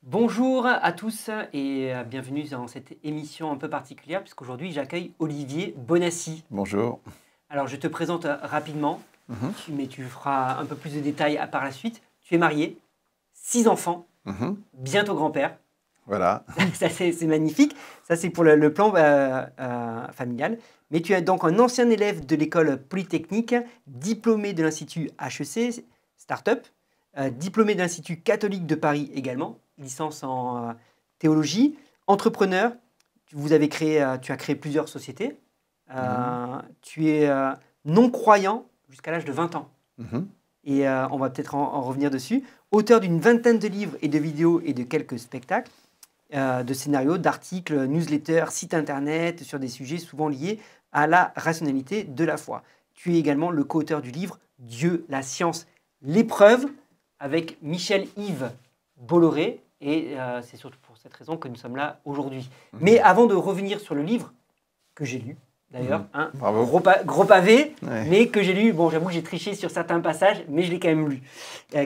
Bonjour à tous et bienvenue dans cette émission un peu particulière puisqu'aujourd'hui j'accueille Olivier Bonassi. Bonjour. Alors je te présente rapidement, Mhm, mais tu feras un peu plus de détails par la suite. Tu es marié, 6 enfants, mhm. bientôt grand-père. Voilà. Ça c'est magnifique, ça c'est pour le plan familial. Mais tu es donc un ancien élève de l'école polytechnique, diplômé de l'Institut HEC, Startup, diplômé de l'Institut catholique de Paris également, licence en théologie, entrepreneur. Tu as créé plusieurs sociétés. Mhm, Tu es non-croyant jusqu'à l'âge de 20 ans. mhm. Et on va peut-être en revenir dessus. Auteur d'une vingtaine de livres et de vidéos et de quelques spectacles, de scénarios, d'articles, newsletters, sites internet sur des sujets souvent liés à la rationalité de la foi. Tu es également le co-auteur du livre Dieu, la science, l'épreuve avec Michel-Yves Bolloré. Et c'est surtout pour cette raison que nous sommes là aujourd'hui. Mais avant de revenir sur le livre que j'ai lu, d'ailleurs, Mhm. Bravo. gros pavé, Ouais. mais que j'ai lu. Bon, j'avoue que j'ai triché sur certains passages, mais je l'ai quand même lu,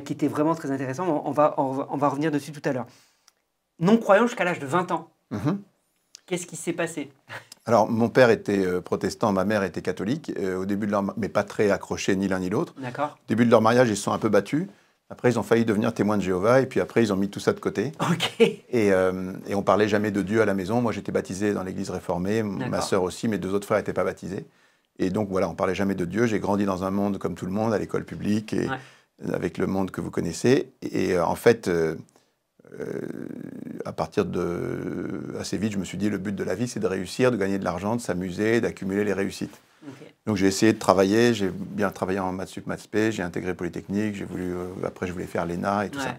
qui était vraiment très intéressant. On va revenir dessus tout à l'heure. Non-croyant jusqu'à l'âge de 20 ans. Mhm. Qu'est-ce qui s'est passé? Alors, mon père était protestant, ma mère était catholique, au début de mais pas très accrochés ni l'un ni l'autre. D'accord. Au début de leur mariage, ils se sont un peu battus. Après, ils ont failli devenir témoins de Jéhovah, et puis après, ils ont mis tout ça de côté. Ok. Et on parlait jamais de Dieu à la maison. Moi, j'étais baptisé dans l'église réformée, ma D'accord. sœur aussi, mes deux autres frères n'étaient pas baptisés. Et donc, voilà, on parlait jamais de Dieu. J'ai grandi dans un monde comme tout le monde, à l'école publique, et avec le monde que vous connaissez. Et en fait, à partir de assez vite, je me suis dit, le but de la vie, c'est de réussir, de gagner de l'argent, de s'amuser, d'accumuler les réussites. Ok. Donc j'ai essayé de travailler, j'ai bien travaillé en maths sup, maths spé, j'ai intégré Polytechnique, j'ai voulu, après je voulais faire l'ENA et tout ça.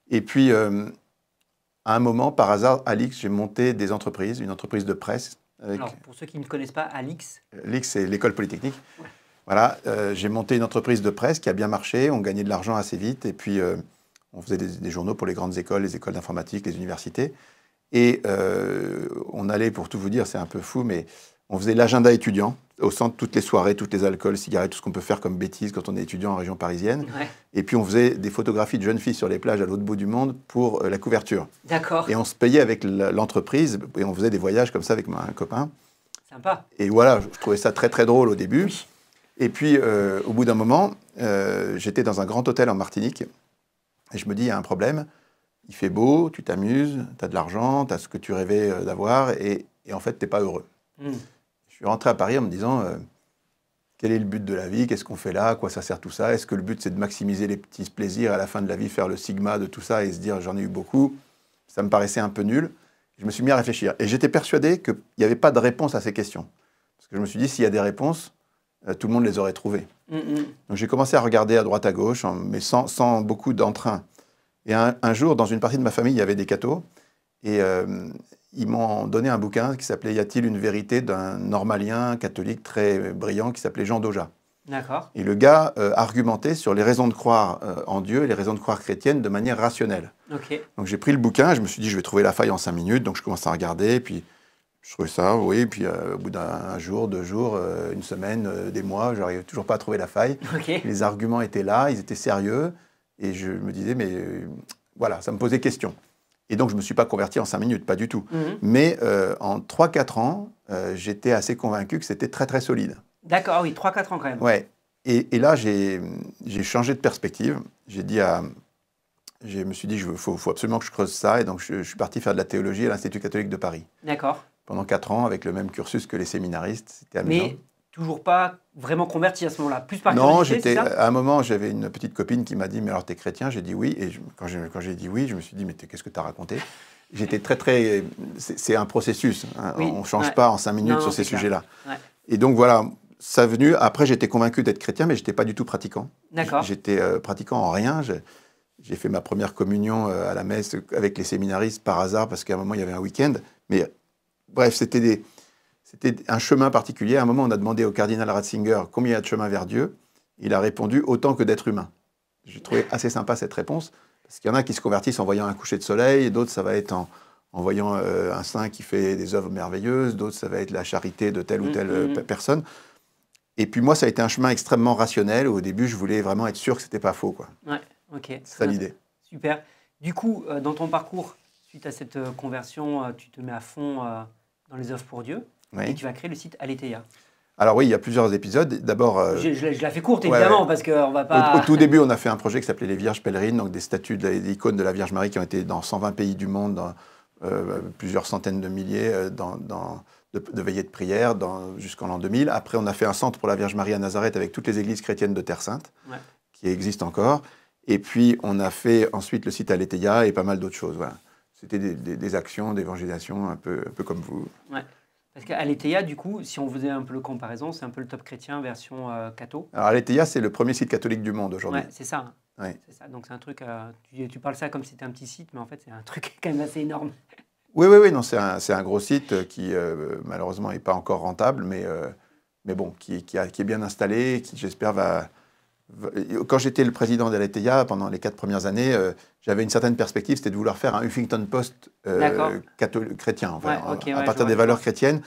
Et puis, à un moment, par hasard, à l'IX, j'ai monté des entreprises, une entreprise de presse. Alors, pour ceux qui ne connaissent pas, Alix. L'IX, c'est l'école polytechnique. Ouais. Voilà, j'ai monté une entreprise de presse qui a bien marché, on gagnait de l'argent assez vite, et puis on faisait des journaux pour les grandes écoles, les écoles d'informatique, les universités. Et on allait, pour tout vous dire, c'est un peu fou, mais on faisait l'agenda étudiant au centre, toutes les soirées, toutes les alcools, cigarettes, tout ce qu'on peut faire comme bêtises quand on est étudiant en région parisienne. Ouais. Et puis on faisait des photographies de jeunes filles sur les plages à l'autre bout du monde pour la couverture. D'accord. Et on se payait avec l'entreprise et on faisait des voyages comme ça avec un copain. Sympa. Et voilà, je trouvais ça très très drôle au début. Oui. Et puis au bout d'un moment, j'étais dans un grand hôtel en Martinique et je me dis, il y a un problème. Il fait beau, tu t'amuses, tu as de l'argent, tu as ce que tu rêvais d'avoir et en fait, tu n'es pas heureux. Je suis rentré à Paris en me disant, quel est le but de la vie? Qu'est-ce qu'on fait là? À quoi ça sert tout ça? Est-ce que le but, c'est de maximiser les petits plaisirs, à la fin de la vie, faire le sigma de tout ça et se dire, j'en ai eu beaucoup? Ça me paraissait un peu nul. Je me suis mis à réfléchir. Et j'étais persuadé qu'il n'y avait pas de réponse à ces questions. Parce que je me suis dit, s'il y a des réponses, tout le monde les aurait trouvées. Donc j'ai commencé à regarder à droite, à gauche, mais sans beaucoup d'entrain. Et un jour, dans une partie de ma famille, il y avait des cathos. Et ils m'ont donné un bouquin qui s'appelait « Y a-t-il une vérité ?» d'un normalien catholique très brillant qui s'appelait Jean Dauja. D'accord. Et le gars argumentait sur les raisons de croire en Dieu et les raisons de croire chrétiennes de manière rationnelle. Ok. Donc j'ai pris le bouquin, je me suis dit, je vais trouver la faille en 5 minutes. Donc je commence à regarder, puis je trouvais ça, oui. Puis au bout d'un jour, 2 jours, une semaine, des mois, je n'arrivais toujours pas à trouver la faille. Ok. Les arguments étaient là, ils étaient sérieux. Et je me disais, mais voilà, ça me posait question. Et donc, je ne me suis pas converti en 5 minutes, pas du tout. Mais en 3-4 ans, j'étais assez convaincu que c'était très, très solide. D'accord, oui, 3-4 ans quand même. Ouais. Et là, j'ai changé de perspective. Je me suis dit, faut absolument que je creuse ça. Et donc, je suis parti faire de la théologie à l'Institut catholique de Paris. D'accord. Pendant 4 ans, avec le même cursus que les séminaristes. C'était amusant. Mais toujours pas vraiment converti à ce moment-là. Plus par Non, curiosité, c'est ça? à un moment, j'avais une petite copine qui m'a dit, mais alors t'es chrétien? J'ai dit oui. Et quand j'ai dit oui, je me suis dit, mais qu'est-ce que t'as raconté? J'étais très... C'est un processus. Hein. Oui, On ne change pas en 5 minutes Non, sur ces c'est clair. sujets-là. Ouais. Et donc voilà, ça est venu. Après, j'étais convaincu d'être chrétien, mais je n'étais pas du tout pratiquant. D'accord. J'étais pratiquant en rien. J'ai fait ma première communion à la messe avec les séminaristes par hasard, parce qu'à un moment, il y avait un week-end. Mais bref, c'était un chemin particulier. À un moment, on a demandé au cardinal Ratzinger combien il y a de chemin vers Dieu. Il a répondu autant que d'êtres humains. J'ai trouvé assez sympa cette réponse, parce qu'il y en a qui se convertissent en voyant un coucher de soleil, et d'autres, ça va être en voyant un saint qui fait des œuvres merveilleuses, d'autres, ça va être la charité de telle ou telle personne. Et puis moi, ça a été un chemin extrêmement rationnel. Au début, je voulais vraiment être sûr que ce n'était pas faux, quoi. Ouais, ok. C'est ça l'idée. Super. Du coup, dans ton parcours, suite à cette conversion, tu te mets à fond dans les œuvres pour Dieu et Oui. tu vas créer le site Aletheia. Alors oui, il y a plusieurs épisodes. D'abord, Je la fais courte, ouais, évidemment, ouais. parce qu'on va Au pas... tout début, on a fait un projet qui s'appelait les Vierges pèlerines, donc des statues, des icônes de la Vierge Marie qui ont été dans 120 pays du monde, dans plusieurs centaines de milliers de veillées de prière jusqu'en l'an 2000. Après, on a fait un centre pour la Vierge Marie à Nazareth avec toutes les églises chrétiennes de Terre Sainte, Ouais. qui existent encore. Et puis, on a fait ensuite le site Aletheia et pas mal d'autres choses. Voilà. C'était des actions d'évangélisation un peu comme vous. Ouais. Parce qu'Aletheia, du coup, si on faisait un peu le comparaison, c'est un peu le Top Chrétien version catho. Alors, Aletheia, c'est le premier site catholique du monde aujourd'hui. Ouais, c'est ça. Ouais. C'est ça. Donc c'est un truc, tu parles ça comme si c'était un petit site, mais en fait c'est un truc quand même assez énorme. Oui, non, c'est un gros site qui, malheureusement, n'est pas encore rentable, mais bon, qui est bien installé, qui, j'espère, va... Quand j'étais le président d'Aletheia, pendant les 4 premières années, j'avais une certaine perspective, c'était de vouloir faire un Huffington Post chrétien, enfin, Ouais, ok, à ouais, partir des valeurs chrétiennes,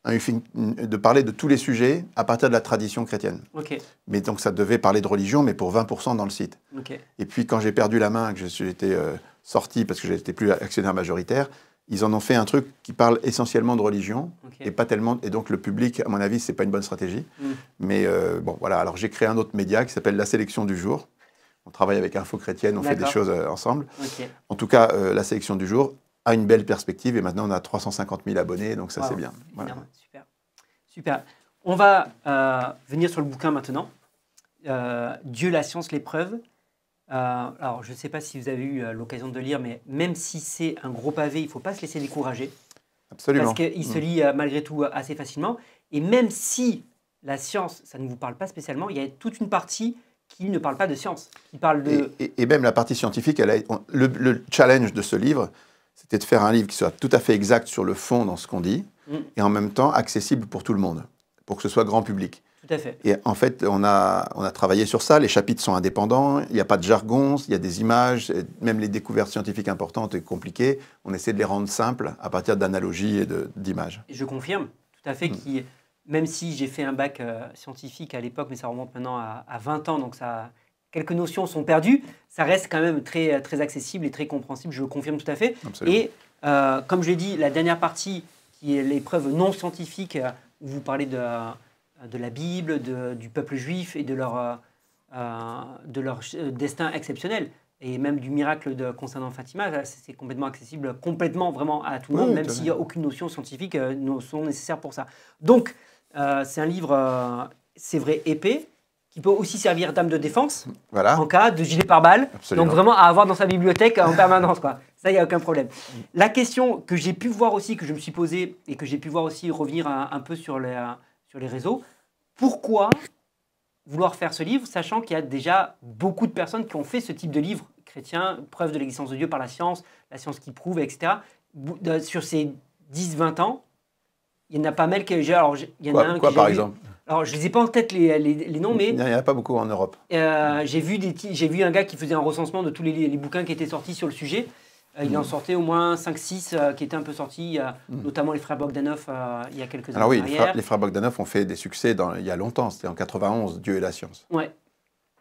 de parler de tous les sujets à partir de la tradition chrétienne. Ok, Mais donc ça devait parler de religion, mais pour 20% dans le site. ok. Et puis quand j'ai perdu la main, que j'étais sorti parce que je n'étais plus actionnaire majoritaire, ils en ont fait un truc qui parle essentiellement de religion, Ok. et pas tellement. Et donc le public, à mon avis, c'est pas une bonne stratégie. Mais bon, voilà. Alors j'ai créé un autre média qui s'appelle La Sélection du Jour. On travaille avec Info Chrétienne, on fait des choses ensemble. Ok. En tout cas, La Sélection du Jour a une belle perspective, et maintenant on a 350 000 abonnés, donc ça c'est bien. Voilà. Super. Super. On va venir sur le bouquin maintenant. Dieu, la science, l'épreuve. Alors, je ne sais pas si vous avez eu l'occasion de le lire, mais même si c'est un gros pavé, il ne faut pas se laisser décourager. Absolument. Parce qu'il se lit malgré tout assez facilement. Et même si la science, ça ne vous parle pas spécialement, il y a toute une partie qui ne parle pas de science. Qui parle de... et même la partie scientifique, le challenge de ce livre, c'était de faire un livre qui soit tout à fait exact sur le fond dans ce qu'on dit, et en même temps accessible pour tout le monde, pour que ce soit grand public. Tout à fait. Et en fait, on a travaillé sur ça. Les chapitres sont indépendants. Il n'y a pas de jargon. Il y a des images. Même les découvertes scientifiques importantes et compliquées, on essaie de les rendre simples à partir d'analogies et d'images. Je confirme, tout à fait, même si j'ai fait un bac scientifique à l'époque, mais ça remonte maintenant à 20 ans, donc quelques notions sont perdues, ça reste quand même très, très accessible et très compréhensible, je le confirme tout à fait. Absolument. Et comme je l'ai dit, la dernière partie, qui est l'épreuve non scientifique, où vous parlez de la Bible, du peuple juif et de leur destin exceptionnel, et même du miracle concernant Fatima, c'est complètement accessible, complètement vraiment à tout le monde, même s'il n'y a aucune notion scientifique sont nécessaires pour ça. Donc, c'est un livre, c'est vrai, épais, qui peut aussi servir d'arme de défense, en cas de gilet pare-balles. Donc vraiment à avoir dans sa bibliothèque en permanence, quoi. Ça, il n'y a aucun problème. La question que j'ai pu voir aussi, que je me suis posée, et que j'ai pu voir aussi revenir un peu sur les réseaux, pourquoi vouloir faire ce livre, sachant qu'il y a déjà beaucoup de personnes qui ont fait ce type de livre chrétien, preuve de l'existence de Dieu par la science qui prouve, etc. Sur ces 10-20 ans, il y en a pas mal que j'ai... Alors, il y en a un quoi par exemple? Alors, je ne les ai pas en tête les noms, mais... Il n'y en a pas beaucoup en Europe. J'ai vu un gars qui faisait un recensement de tous les bouquins qui étaient sortis sur le sujet. Il en sortait au moins 5-6 qui étaient un peu sortis, notamment les frères Bogdanov il y a quelques années. Alors oui, les frères Bogdanov ont fait des succès il y a longtemps, c'était en 91, Dieu et la science. Ouais.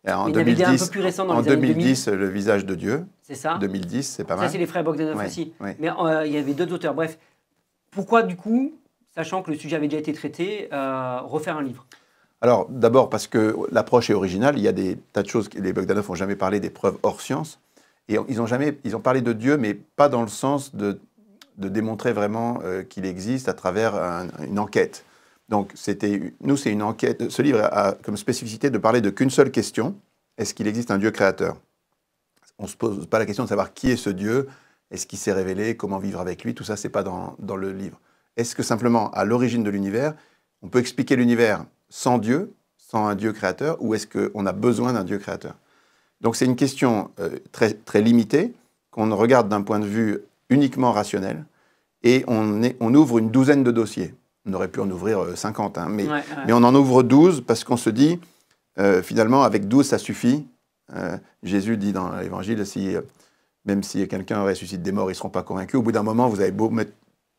En il y en avait des un peu plus récents dans les années 2010, Le visage de Dieu. C'est ça. 2010, c'est pas mal. Ça, c'est les frères Bogdanov aussi. Ouais. Mais il y avait d'autres auteurs. Bref, pourquoi du coup, sachant que le sujet avait déjà été traité, refaire un livre? Alors d'abord parce que l'approche est originale, il y a des tas de choses, les Bogdanov n'ont jamais parlé des preuves hors science. Et ils ont parlé de Dieu, mais pas dans le sens de démontrer vraiment qu'il existe à travers une enquête. Donc, nous, c'est une enquête. Ce livre a comme spécificité de parler de qu'une seule question. Est-ce qu'il existe un Dieu créateur? On ne se pose pas la question de savoir qui est ce Dieu, est-ce qu'il s'est révélé, comment vivre avec lui, tout ça, ce n'est pas dans le livre. Est-ce que simplement, à l'origine de l'univers, on peut expliquer l'univers sans Dieu, sans un Dieu créateur, ou est-ce qu'on a besoin d'un Dieu créateur? Donc c'est une question très, très limitée, qu'on regarde d'un point de vue uniquement rationnel, et on ouvre une douzaine de dossiers. On aurait pu en ouvrir 50, hein, mais on en ouvre 12 parce qu'on se dit, finalement, avec 12, ça suffit. Jésus dit dans l'Évangile, même si quelqu'un ressuscite des morts, ils ne seront pas convaincus. Au bout d'un moment, vous avez beau mettre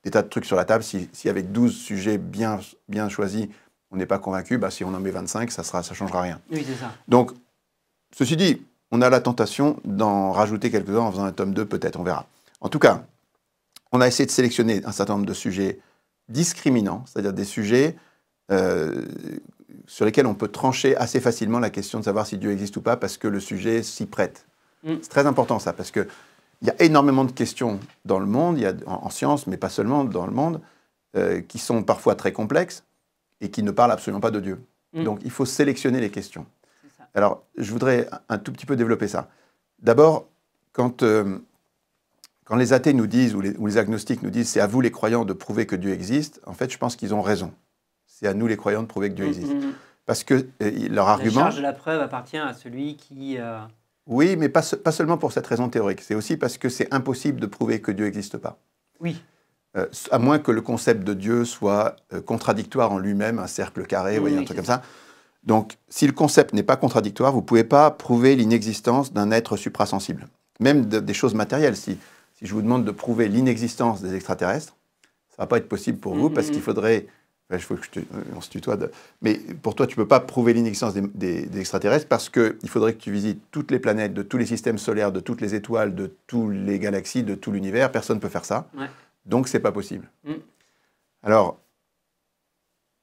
des tas de trucs sur la table, si avec 12 sujets bien choisis, on n'est pas convaincu, si on en met 25, ça ne changera rien. Oui, c'est ça. Donc, ceci dit, on a la tentation d'en rajouter quelques-uns en faisant un tome 2, peut-être, on verra. En tout cas, on a essayé de sélectionner un certain nombre de sujets discriminants, c'est-à-dire des sujets sur lesquels on peut trancher assez facilement la question de savoir si Dieu existe ou pas, parce que le sujet s'y prête. C'est très important ça, parce qu'il y a énormément de questions dans le monde, il y a, en sciences, mais pas seulement dans le monde, qui sont parfois très complexes et qui ne parlent absolument pas de Dieu. Donc il faut sélectionner les questions. Alors, je voudrais un tout petit peu développer ça. D'abord, quand les athées nous disent, ou les agnostiques nous disent, c'est à vous les croyants de prouver que Dieu existe, en fait, je pense qu'ils ont raison. C'est à nous les croyants de prouver que Dieu existe. Parce que leur argument... La charge de la preuve appartient à celui qui... Oui, mais pas seulement pour cette raison théorique. C'est aussi parce que c'est impossible de prouver que Dieu n'existe pas. Oui. À moins que le concept de Dieu soit contradictoire en lui-même, un cercle carré, voyez, un truc comme ça. Donc, si le concept n'est pas contradictoire, vous ne pouvez pas prouver l'inexistence d'un être suprasensible. Même des choses matérielles. Si je vous demande de prouver l'inexistence des extraterrestres, ça ne va pas être possible pour vous, parce qu'il faudrait... Il faut que on se tutoie. Mais pour toi, tu ne peux pas prouver l'inexistence des extraterrestres, parce qu'il faudrait que tu visites toutes les planètes, de tous les systèmes solaires, de toutes les étoiles, de toutes les galaxies, de tout l'univers. Personne ne peut faire ça. Ouais. Donc, ce n'est pas possible. Alors...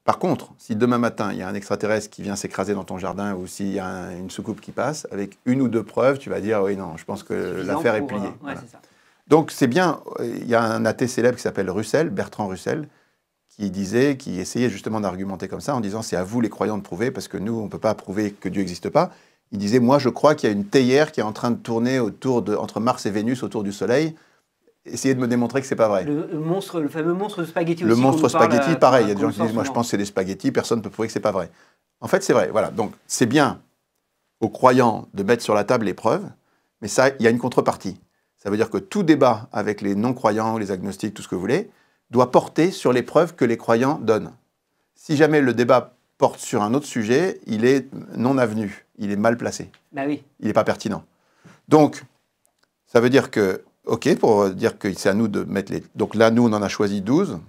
Par contre, si demain matin, il y a un extraterrestre qui vient s'écraser dans ton jardin, ou s'il y a une soucoupe qui passe, avec une ou deux preuves, tu vas dire, oui, non, je pense que l'affaire est pliée. Voilà. Ça. Donc c'est bien, il y a un athée célèbre qui s'appelle Russell, Bertrand Russell, qui essayait justement d'argumenter comme ça, en disant, c'est à vous les croyants de prouver, parce que nous, on ne peut pas prouver que Dieu n'existe pas. Il disait, moi, je crois qu'il y a une théière qui est en train de tourner entre Mars et Vénus, autour du Soleil. Essayez de me démontrer que c'est pas vrai. Le fameux monstre de spaghetti aussi. Le monstre spaghetti, pareil. Il y a des gens qui disent, moi je pense que c'est des spaghettis, personne ne peut prouver que c'est pas vrai. En fait, c'est vrai. Voilà. Donc, c'est bien aux croyants de mettre sur la table les preuves, mais ça, il y a une contrepartie. Ça veut dire que tout débat avec les non-croyants, les agnostiques, tout ce que vous voulez, doit porter sur les preuves que les croyants donnent. Si jamais le débat porte sur un autre sujet, il est non avenu, il est mal placé. Bah oui. Il n'est pas pertinent. Donc, ça veut dire que OK, pour dire que c'est à nous de mettre les... Donc là, nous, on en a choisi 12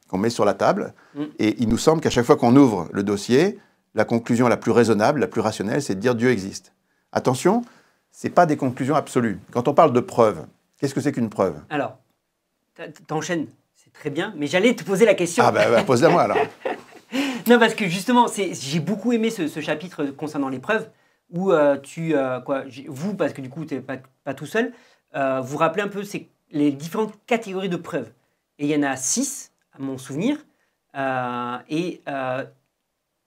qu'on met sur la table. Et il nous semble qu'à chaque fois qu'on ouvre le dossier, la conclusion la plus raisonnable, la plus rationnelle, c'est de dire Dieu existe. Attention, ce n'est pas des conclusions absolues. Quand on parle de preuve, qu'est-ce que c'est qu'une preuve? Alors, t'enchaînes, c'est très bien, mais j'allais te poser la question. Ah bah pose-la moi alors. Non, parce que justement, j'ai beaucoup aimé ce chapitre concernant les preuves, où vous, parce que du coup, tu n'es pas tout seul, vous rappelez un peu les différentes catégories de preuves. Et il y en a 6, à mon souvenir.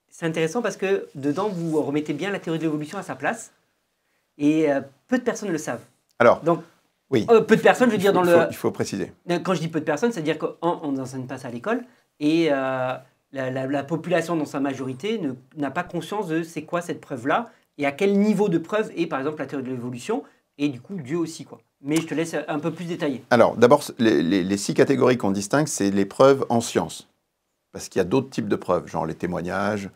C'est intéressant parce que dedans, vous remettez bien la théorie de l'évolution à sa place. Et peu de personnes le savent. Alors, donc, oui. Peu de personnes, je veux dire, il faut préciser. Quand je dis peu de personnes, c'est-à-dire qu'on n'enseigne pas ça à l'école. Et la population, dans sa majorité, n'a pas conscience de c'est quoi cette preuve-là et à quel niveau de preuve est, par exemple, la théorie de l'évolution. Et du coup, Dieu aussi, quoi. Mais je te laisse un peu plus détailler. Alors, d'abord, les 6 catégories qu'on distingue, c'est les preuves en sciences. Parce qu'il y a d'autres types de preuves, genre les témoignages,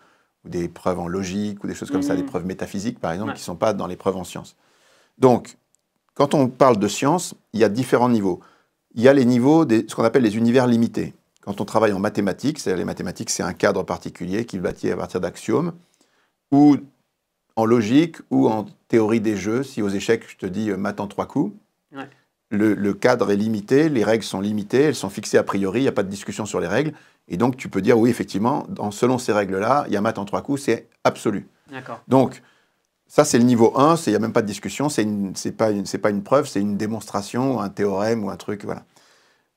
ou des preuves en logique, ou des choses comme ça, des preuves métaphysiques, par exemple, qui ne sont pas dans les preuves en sciences. Donc, quand on parle de sciences, il y a différents niveaux. Il y a les niveaux, ce qu'on appelle les univers limités. Quand on travaille en mathématiques, c'est-à-dire les mathématiques, c'est un cadre particulier qui est bâti à partir d'axiomes, ou en logique, ou en théorie des jeux. Si aux échecs, je te dis maths en 3 coups, ouais. Le cadre est limité, les règles sont limitées, elles sont fixées a priori, il n'y a pas de discussion sur les règles. Et donc, tu peux dire, oui, effectivement, selon ces règles-là, il y a maths en 3 coups, c'est absolu. Donc, ça, c'est le niveau 1, il n'y a même pas de discussion, c'est pas une preuve, c'est une démonstration, un théorème ou un truc, voilà.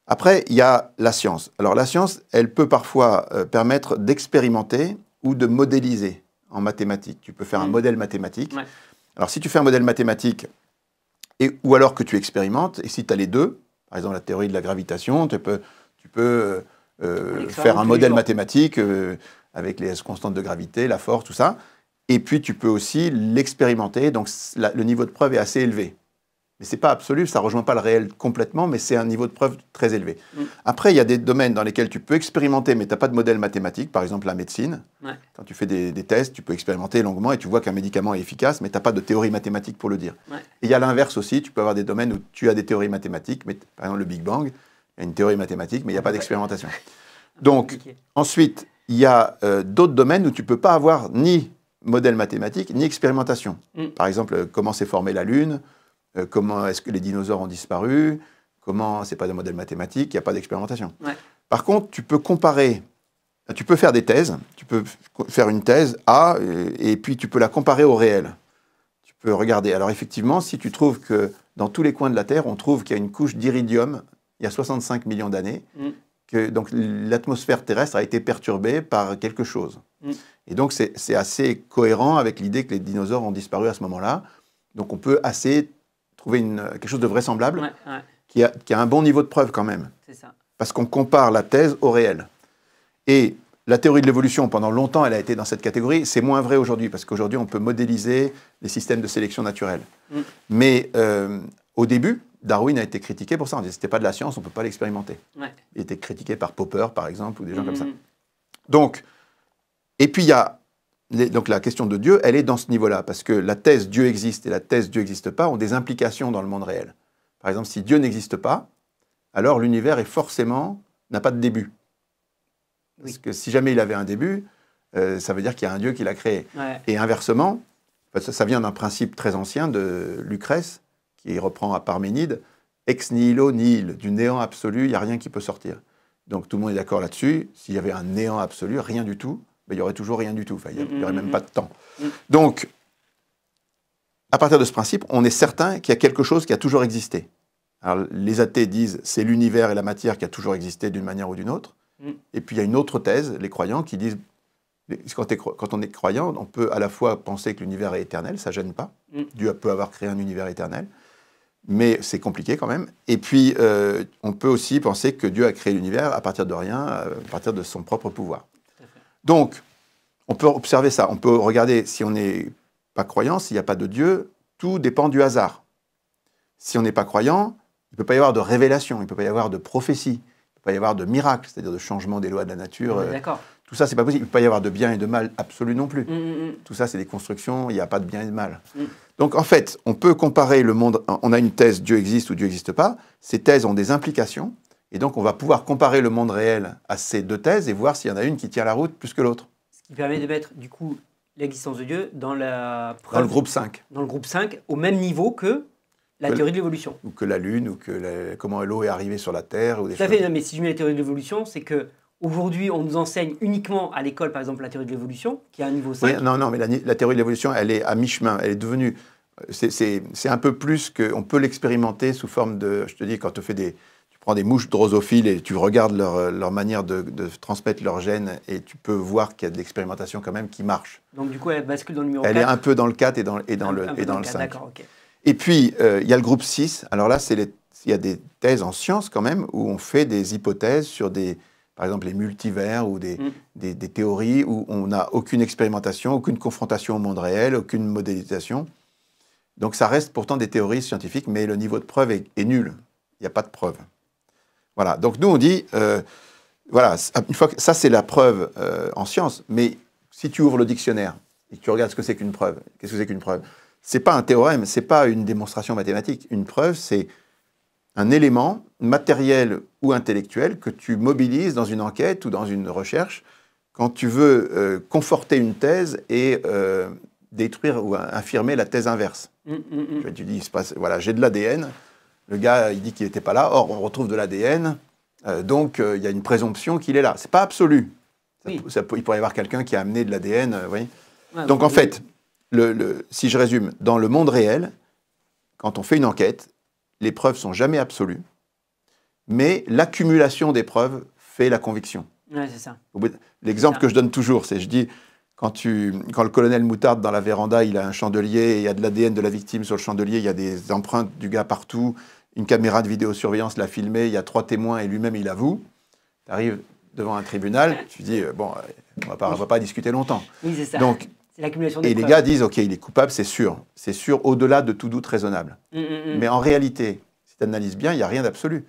Après, il y a la science. Alors, la science, elle peut parfois permettre d'expérimenter ou de modéliser en mathématiques. Tu peux faire un modèle mathématique. Ouais. Alors, si tu fais un modèle mathématique, ou alors que tu expérimentes, et si tu as les deux, par exemple la théorie de la gravitation, tu peux faire un modèle mathématique avec les constantes de gravité, la force, tout ça, et puis tu peux aussi l'expérimenter, donc le niveau de preuve est assez élevé. Mais ce n'est pas absolu, ça ne rejoint pas le réel complètement, mais c'est un niveau de preuve très élevé. Après, il y a des domaines dans lesquels tu peux expérimenter, mais tu n'as pas de modèle mathématique, par exemple la médecine. Ouais. Quand tu fais des tests, tu peux expérimenter longuement et tu vois qu'un médicament est efficace, mais tu n'as pas de théorie mathématique pour le dire. Ouais. Et il y a l'inverse aussi, tu peux avoir des domaines où tu as des théories mathématiques, mais, par exemple le Big Bang, il y a une théorie mathématique, mais il n'y a pas d'expérimentation. Donc, ensuite, il y a d'autres domaines où tu ne peux pas avoir ni modèle mathématique, ni expérimentation. Par exemple, comment s'est formée la Lune, comment est-ce que les dinosaures ont disparu, comment, c'est pas de modèle mathématique, il n'y a pas d'expérimentation. Ouais. Par contre, tu peux comparer, tu peux faire des thèses, tu peux faire une thèse A, et puis tu peux la comparer au réel. Tu peux regarder. Alors effectivement, si tu trouves que dans tous les coins de la Terre, on trouve qu'il y a une couche d'iridium, il y a 65 millions d'années, donc l'atmosphère terrestre a été perturbée par quelque chose. Et donc c'est assez cohérent avec l'idée que les dinosaures ont disparu à ce moment-là. Donc on peut assez trouver quelque chose de vraisemblable qui a un bon niveau de preuve quand même. C'est ça. Parce qu'on compare la thèse au réel. Et la théorie de l'évolution, pendant longtemps, elle a été dans cette catégorie. C'est moins vrai aujourd'hui, parce qu'aujourd'hui, on peut modéliser les systèmes de sélection naturelle. Mais au début, Darwin a été critiqué pour ça. On disait que ce n'était pas de la science, on ne peut pas l'expérimenter. Il était critiqué par Popper, par exemple, ou des gens comme ça. Donc, et puis il y a donc la question de Dieu, elle est dans ce niveau-là, parce que la thèse Dieu existe et la thèse Dieu n'existe pas ont des implications dans le monde réel. Par exemple, si Dieu n'existe pas, alors l'univers est forcément n'a pas de début. Parce que si jamais il avait un début, ça veut dire qu'il y a un Dieu qui l'a créé. Et inversement, ça vient d'un principe très ancien de Lucrèce, qui reprend à Parménide, ex nihilo nihil, du néant absolu, il n'y a rien qui peut sortir. Donc tout le monde est d'accord là-dessus. S'il y avait un néant absolu, rien du tout, ben, il n'y aurait toujours rien du tout. Enfin, il n'y aurait même pas de temps. Donc, à partir de ce principe, on est certain qu'il y a quelque chose qui a toujours existé. Alors, les athées disent c'est l'univers et la matière qui a toujours existé d'une manière ou d'une autre. Et puis il y a une autre thèse, les croyants, qui disent quand on est croyant, on peut à la fois penser que l'univers est éternel, ça ne gêne pas. Dieu peut avoir créé un univers éternel, mais c'est compliqué quand même. Et puis on peut aussi penser que Dieu a créé l'univers à partir de rien, à partir de son propre pouvoir. Donc, on peut observer ça. On peut regarder si on n'est pas croyant, s'il n'y a pas de Dieu, tout dépend du hasard. Si on n'est pas croyant, il ne peut pas y avoir de révélation, il ne peut pas y avoir de prophétie. Il ne peut pas y avoir de miracle, c'est-à-dire de changement des lois de la nature. Tout ça, c'est pas possible. Il ne peut pas y avoir de bien et de mal absolu non plus. Tout ça, c'est des constructions, il n'y a pas de bien et de mal. Donc, en fait, on peut comparer le monde. On a une thèse, Dieu existe ou Dieu n'existe pas. Ces thèses ont des implications. Et donc, on va pouvoir comparer le monde réel à ces deux thèses et voir s'il y en a une qui tient la route plus que l'autre. Ce qui permet de mettre, du coup, l'existence de Dieu dans la preuve, dans le groupe 5. Dans le groupe 5, au même niveau que la théorie de l'évolution. Ou que la Lune, ou que comment l'eau est arrivée sur la Terre. Ou des Tout à fait, mais si je mets la théorie de l'évolution, c'est qu'aujourd'hui, on nous enseigne uniquement à l'école, par exemple, la théorie de l'évolution, qui est à un niveau 5. Oui, non, mais la théorie de l'évolution, elle est à mi-chemin. Elle est devenue... C'est un peu plus qu'on peut l'expérimenter sous forme de... Je te dis, quand tu prends des mouches drosophiles et tu regardes leur manière de transmettre leurs gènes et tu peux voir qu'il y a de l'expérimentation quand même qui marche. Donc du coup, elle bascule dans le numéro 4. Elle est un peu dans le 4 et dans le 5. D'accord, ok. Et puis, il y a le groupe 6. Alors là, il y a des thèses en sciences quand même où on fait des hypothèses sur par exemple, les multivers ou des théories où on n'a aucune expérimentation, aucune confrontation au monde réel, aucune modélisation. Donc ça reste pourtant des théories scientifiques, mais le niveau de preuve est nul. Il n'y a pas de preuve. Voilà. Donc nous, on dit, voilà, une fois que ça, c'est la preuve en sciences. Mais si tu ouvres le dictionnaire et que tu regardes ce que c'est qu'une preuve, qu'est-ce que c'est qu'une preuve ? Ce n'est pas un théorème, ce n'est pas une démonstration mathématique. Une preuve, c'est un élément matériel ou intellectuel que tu mobilises dans une enquête ou dans une recherche quand tu veux conforter une thèse et détruire ou affirmer la thèse inverse. Tu dis, voilà, j'ai de l'ADN, le gars, il dit qu'il n'était pas là, or on retrouve de l'ADN, donc il y a une présomption qu'il est là. Ce n'est pas absolu. Il pourrait y avoir quelqu'un qui a amené de l'ADN, oui. Ouais, donc en fait... si je résume, dans le monde réel, quand on fait une enquête, les preuves ne sont jamais absolues, mais l'accumulation des preuves fait la conviction. Ouais, c'est ça. L'exemple que je donne toujours, c'est, je dis, quand le colonel Moutarde, dans la véranda, il a un chandelier, il y a de l'ADN de la victime sur le chandelier, il y a des empreintes du gars partout, une caméra de vidéosurveillance l'a filmé, il y a 3 témoins et lui-même il avoue. Tu arrives devant un tribunal, tu dis, bon, on ne va pas discuter longtemps. Oui, c'est ça. Donc, l'accumulation des et preuves. Les gars disent, OK, il est coupable, c'est sûr au-delà de tout doute raisonnable. Mais en réalité, si tu analyses bien, il n'y a rien d'absolu.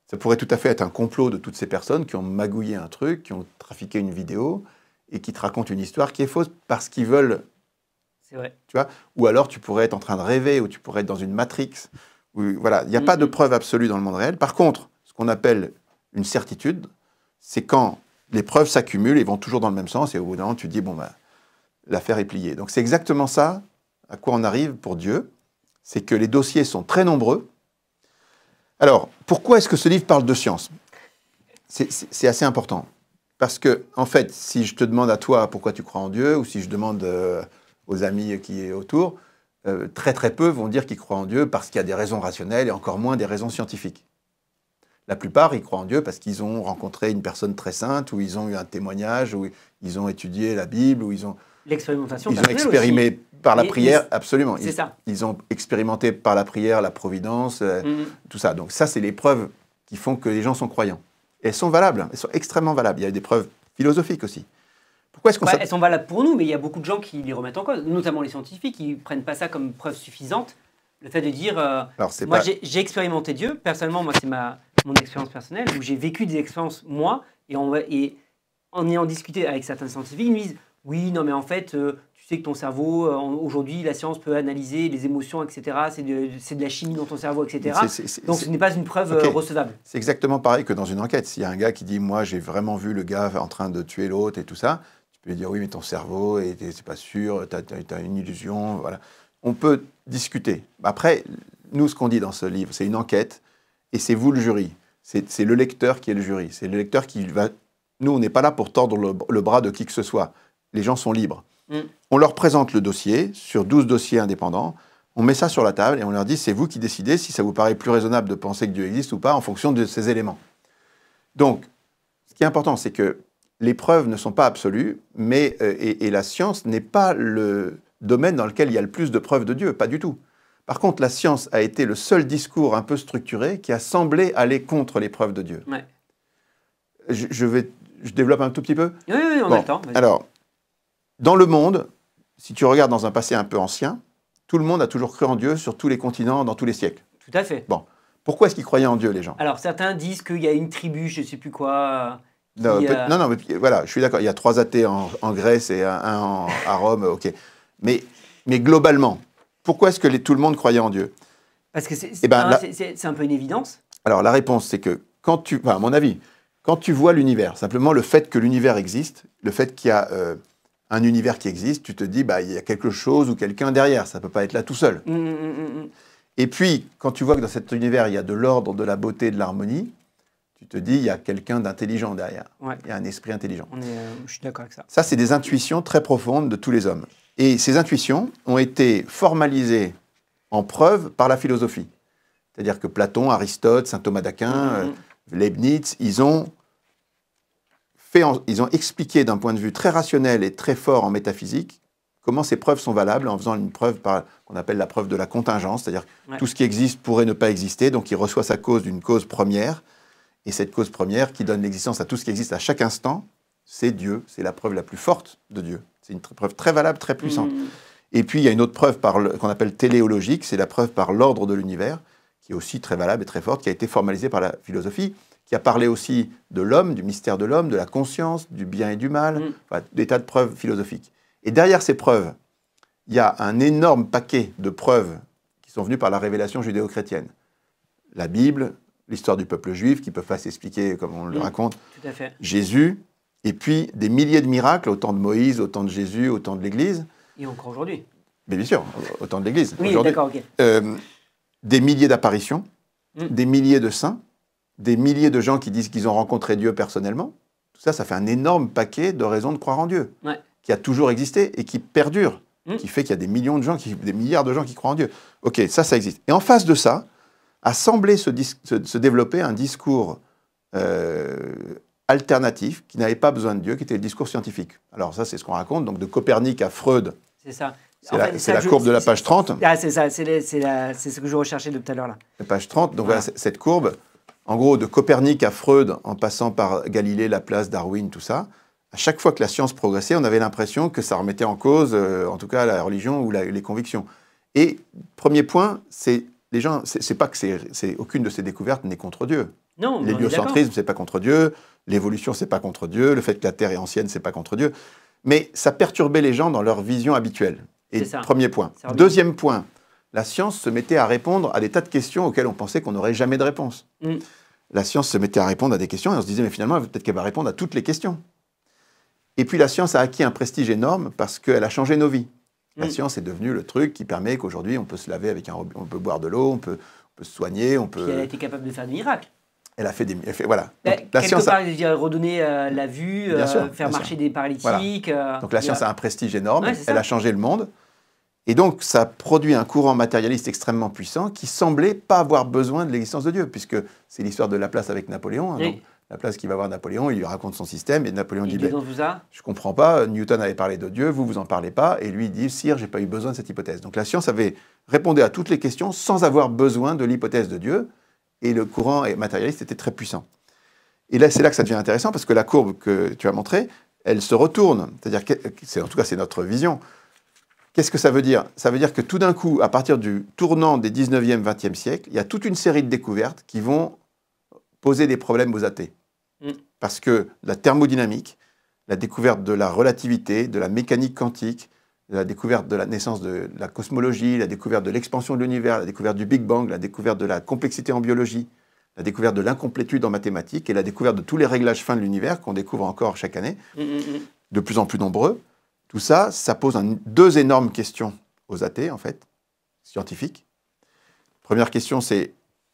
Ça pourrait tout à fait être un complot de toutes ces personnes qui ont magouillé un truc, qui ont trafiqué une vidéo et qui te racontent une histoire qui est fausse parce qu'ils veulent. C'est vrai. Tu vois ? Ou alors tu pourrais être en train de rêver, ou tu pourrais être dans une matrix. Voilà, il n'y a pas de preuve absolue dans le monde réel. Par contre, ce qu'on appelle une certitude, c'est quand les preuves s'accumulent et vont toujours dans le même sens et au bout d'un moment, tu te dis, bon, l'affaire est pliée. Donc c'est exactement ça à quoi on arrive pour Dieu, c'est que les dossiers sont très nombreux. Alors, pourquoi est-ce que ce livre parle de science? C'est assez important. Parce que, en fait, si je te demande à toi pourquoi tu crois en Dieu, ou si je demande aux amis qui est autour, très très peu vont dire qu'ils croient en Dieu parce qu'il y a des raisons rationnelles et encore moins des raisons scientifiques. La plupart, ils croient en Dieu parce qu'ils ont rencontré une personne très sainte, ou ils ont eu un témoignage, ou ils ont étudié la Bible, ou ils ont L'expérimentation expérimenté par la prière, absolument. C'est ça. Ils ont expérimenté par la prière, la providence, tout ça. Donc ça, c'est les preuves qui font que les gens sont croyants. Et elles sont valables, elles sont extrêmement valables. Il y a des preuves philosophiques aussi. Pourquoi est-ce qu'on elles sont valables pour nous, mais il y a beaucoup de gens qui les remettent en cause, notamment les scientifiques, qui ne prennent pas ça comme preuve suffisante. Le fait de dire, moi j'ai expérimenté Dieu, personnellement, moi c'est mon expérience personnelle, où j'ai vécu des expériences, moi, et en ayant discuté avec certains scientifiques, ils me disent, oui, non mais en fait, tu sais que ton cerveau, aujourd'hui, la science peut analyser les émotions, etc., c'est de la chimie dans ton cerveau, etc. Donc ce n'est pas une preuve recevable. C'est exactement pareil que dans une enquête. S'il y a un gars qui dit, moi j'ai vraiment vu le gars en train de tuer l'autre et tout ça, tu peux lui dire, oui, mais ton cerveau, c'est pas sûr, tu as une illusion, voilà. On peut discuter. Après, nous, ce qu'on dit dans ce livre, c'est une enquête, et c'est vous le jury. C'est le lecteur qui est le jury. C'est le lecteur qui va... Nous, on n'est pas là pour tordre le bras de qui que ce soit. Les gens sont libres. On leur présente le dossier, sur 12 dossiers indépendants, on met ça sur la table, et on leur dit, c'est vous qui décidez si ça vous paraît plus raisonnable de penser que Dieu existe ou pas, en fonction de ces éléments. Donc, ce qui est important, c'est que les preuves ne sont pas absolues, mais, et la science n'est pas le domaine dans lequel il y a le plus de preuves de Dieu, pas du tout. Par contre, la science a été le seul discours un peu structuré qui a semblé aller contre les preuves de Dieu. Ouais. Je développe un tout petit peu? Oui, on a le temps. Alors, dans le monde, si tu regardes dans un passé un peu ancien, tout le monde a toujours cru en Dieu sur tous les continents, dans tous les siècles. Tout à fait. Bon, pourquoi est-ce qu'ils croyaient en Dieu, les gens? Alors, certains disent qu'il y a une tribu, je ne sais plus quoi... Non, mais voilà, je suis d'accord. Il y a 3 athées en Grèce et un à Rome, ok. Mais globalement, pourquoi est-ce que tout le monde croyait en Dieu? Parce que c'est un peu une évidence. Alors la réponse, c'est que à mon avis, quand tu vois l'univers, simplement le fait que l'univers existe, le fait qu'il y a un univers qui existe, tu te dis, il y a quelque chose ou quelqu'un derrière, ça ne peut pas être là tout seul. Et puis, quand tu vois que dans cet univers, il y a de l'ordre, de la beauté, de l'harmonie, tu te dis, il y a quelqu'un d'intelligent derrière. Ouais. Il y a un esprit intelligent. Je suis d'accord avec ça. Ça, c'est des intuitions très profondes de tous les hommes. Et ces intuitions ont été formalisées en preuve par la philosophie. C'est-à-dire que Platon, Aristote, saint Thomas d'Aquin, Leibniz, ils ont expliqué d'un point de vue très rationnel et très fort en métaphysique comment ces preuves sont valables en faisant une preuve qu'on appelle la preuve de la contingence, c'est-à-dire tout ce qui existe pourrait ne pas exister, donc il reçoit sa cause d'une cause première. Et cette cause première qui donne l'existence à tout ce qui existe à chaque instant, c'est Dieu. C'est la preuve la plus forte de Dieu. C'est une preuve très valable, très puissante. Et puis, il y a une autre preuve qu'on appelle téléologique, c'est la preuve par l'ordre de l'univers, qui est aussi très valable et très forte, qui a été formalisée par la philosophie, qui a parlé aussi de l'homme, du mystère de l'homme, de la conscience, du bien et du mal, des tas de preuves philosophiques. Et derrière ces preuves, il y a un énorme paquet de preuves qui sont venues par la révélation judéo-chrétienne. La Bible, l'histoire du peuple juif, qui ne peuvent pas s'expliquer comme on le raconte, tout à fait. Jésus, et puis des milliers de miracles, au temps de Moïse, au temps de Jésus, au temps de l'Église. Et encore aujourd'hui. Mais bien sûr, au temps de l'Église. Oui, d'accord, ok. Des milliers d'apparitions, des milliers de saints, des milliers de gens qui disent qu'ils ont rencontré Dieu personnellement. Tout ça, ça fait un énorme paquet de raisons de croire en Dieu, qui a toujours existé et qui perdure, qui fait qu'il y a des millions de gens, des milliards de gens qui croient en Dieu. Ok, ça existe. Et en face de ça, a semblé se développer un discours alternatif qui n'avait pas besoin de Dieu, qui était le discours scientifique. Alors ça, c'est ce qu'on raconte, donc de Copernic à Freud. C'est ça. C'est la courbe de la page 30. Ah, c'est ça, c'est ce que je recherchais de tout à l'heure. La page 30, donc voilà cette courbe. En gros, de Copernic à Freud, en passant par Galilée, Laplace, Darwin, tout ça, à chaque fois que la science progressait, on avait l'impression que ça remettait en cause, en tout cas, la religion ou les convictions. Et premier point, c'est les gens, c'est pas que aucune de ces découvertes n'est contre Dieu. Non, l'héliocentrisme, c'est pas contre Dieu. L'évolution, c'est pas contre Dieu. Le fait que la Terre est ancienne, c'est pas contre Dieu. Mais ça perturbait les gens dans leur vision habituelle. Et premier point. Deuxième point, la science se mettait à répondre à des tas de questions auxquelles on pensait qu'on n'aurait jamais de réponse. La science se mettait à répondre à des questions et on se disait, mais finalement, peut-être qu'elle va répondre à toutes les questions. Et puis la science a acquis un prestige énorme parce qu'elle a changé nos vies. La science est devenue le truc qui permet qu'aujourd'hui, on peut se laver avec un robot, on peut boire de l'eau, on peut se soigner, on peut... Puis elle a été capable de faire des miracles. Elle a fait des... voilà. Donc, la science part, je dirais, redonner la vue, faire marcher des paralytiques. Voilà. Donc la science a un prestige énorme, elle a changé le monde. Et donc ça produit un courant matérialiste extrêmement puissant qui semblait pas avoir besoin de l'existence de Dieu, puisque c'est l'histoire de Laplace avec Napoléon. Hein, donc, Laplace qui va voir Napoléon, il lui raconte son système, et Napoléon dit je comprends pas, Newton avait parlé de Dieu, vous en parlez pas, et lui dit sire, j'ai pas eu besoin de cette hypothèse. Donc la science avait répondu à toutes les questions sans avoir besoin de l'hypothèse de Dieu, et le courant matérialiste était très puissant. Et là, c'est là que ça devient intéressant, parce que la courbe que tu as montrée, elle se retourne, c'est-à-dire que, en tout cas c'est notre vision. Qu'est-ce que ça veut dire? Ça veut dire que tout d'un coup, à partir du tournant des 19e, 20e siècles, il y a toute une série de découvertes qui vont poser des problèmes aux athées. Parce que la thermodynamique, la découverte de la relativité, de la mécanique quantique, la découverte de la naissance de la cosmologie, la découverte de l'expansion de l'univers, la découverte du Big Bang, la découverte de la complexité en biologie, la découverte de l'incomplétude en mathématiques et la découverte de tous les réglages fins de l'univers qu'on découvre encore chaque année, de plus en plus nombreux. Tout ça, ça pose deux énormes questions aux athées, en fait, scientifiques. Première question, c'est,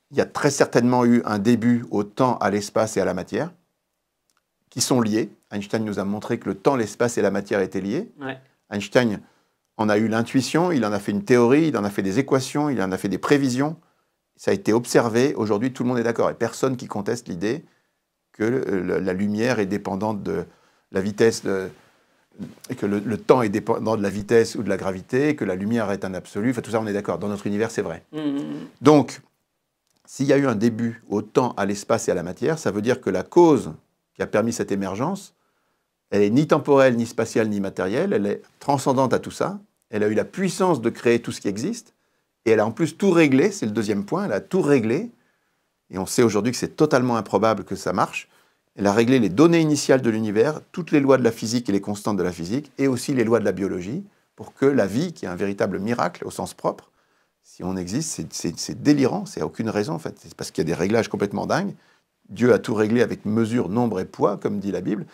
il y a très certainement eu un début au temps, à l'espace et à la matière, qui sont liés. Einstein nous a montré que le temps, l'espace et la matière étaient liés. Ouais. Einstein en a eu l'intuition, il en a fait une théorie, il en a fait des équations, il en a fait des prévisions. Ça a été observé. Aujourd'hui, tout le monde est d'accord. Et personne qui conteste l'idée que la lumière est dépendante de la vitesse et que le temps est dépendant de la vitesse ou de la gravité, que la lumière est un absolu. Enfin, tout ça, on est d'accord. Dans notre univers, c'est vrai. Donc, s'il y a eu un début au temps, à l'espace et à la matière, ça veut dire que la cause qui a permis cette émergence, elle est ni temporelle, ni spatiale, ni matérielle. Elle est transcendante à tout ça. Elle a eu la puissance de créer tout ce qui existe. Et elle a en plus tout réglé. C'est le deuxième point. Elle a tout réglé. Et on sait aujourd'hui que c'est totalement improbable que ça marche. Elle a réglé les données initiales de l'univers, toutes les lois de la physique et les constantes de la physique, et aussi les lois de la biologie, pour que la vie, qui est un véritable miracle au sens propre, si on existe, c'est délirant, c'est aucune raison en fait. C'est parce qu'il y a des réglages complètement dingues. Dieu a tout réglé avec mesure, nombre et poids, comme dit la Bible.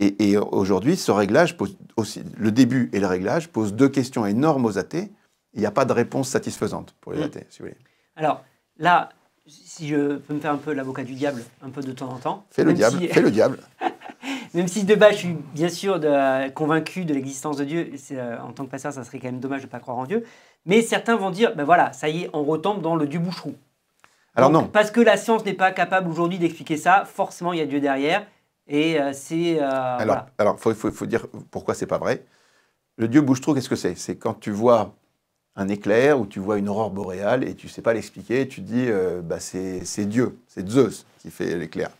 Et aujourd'hui, ce réglage pose aussi, le début et le réglage posent deux questions énormes aux athées. Il n'y a pas de réponse satisfaisante pour les athées, si vous voulez. Alors là, si je peux me faire un peu l'avocat du diable, un peu de temps en temps. Fais le diable. Même si de base, je suis bien sûr convaincu de l'existence de Dieu, en tant que pasteur, ça serait quand même dommage de ne pas croire en Dieu. Mais certains vont dire, ben voilà, ça y est, on retombe dans le Dieu boucherou. Alors non. Parce que la science n'est pas capable aujourd'hui d'expliquer ça, forcément il y a Dieu derrière. Et c'est... Alors, faut dire pourquoi c'est pas vrai. Le Dieu bouche-trou, qu'est-ce que c'est? C'est quand tu vois un éclair ou tu vois une aurore boréale et tu ne sais pas l'expliquer, tu te dis c'est Dieu, c'est Zeus qui fait l'éclair.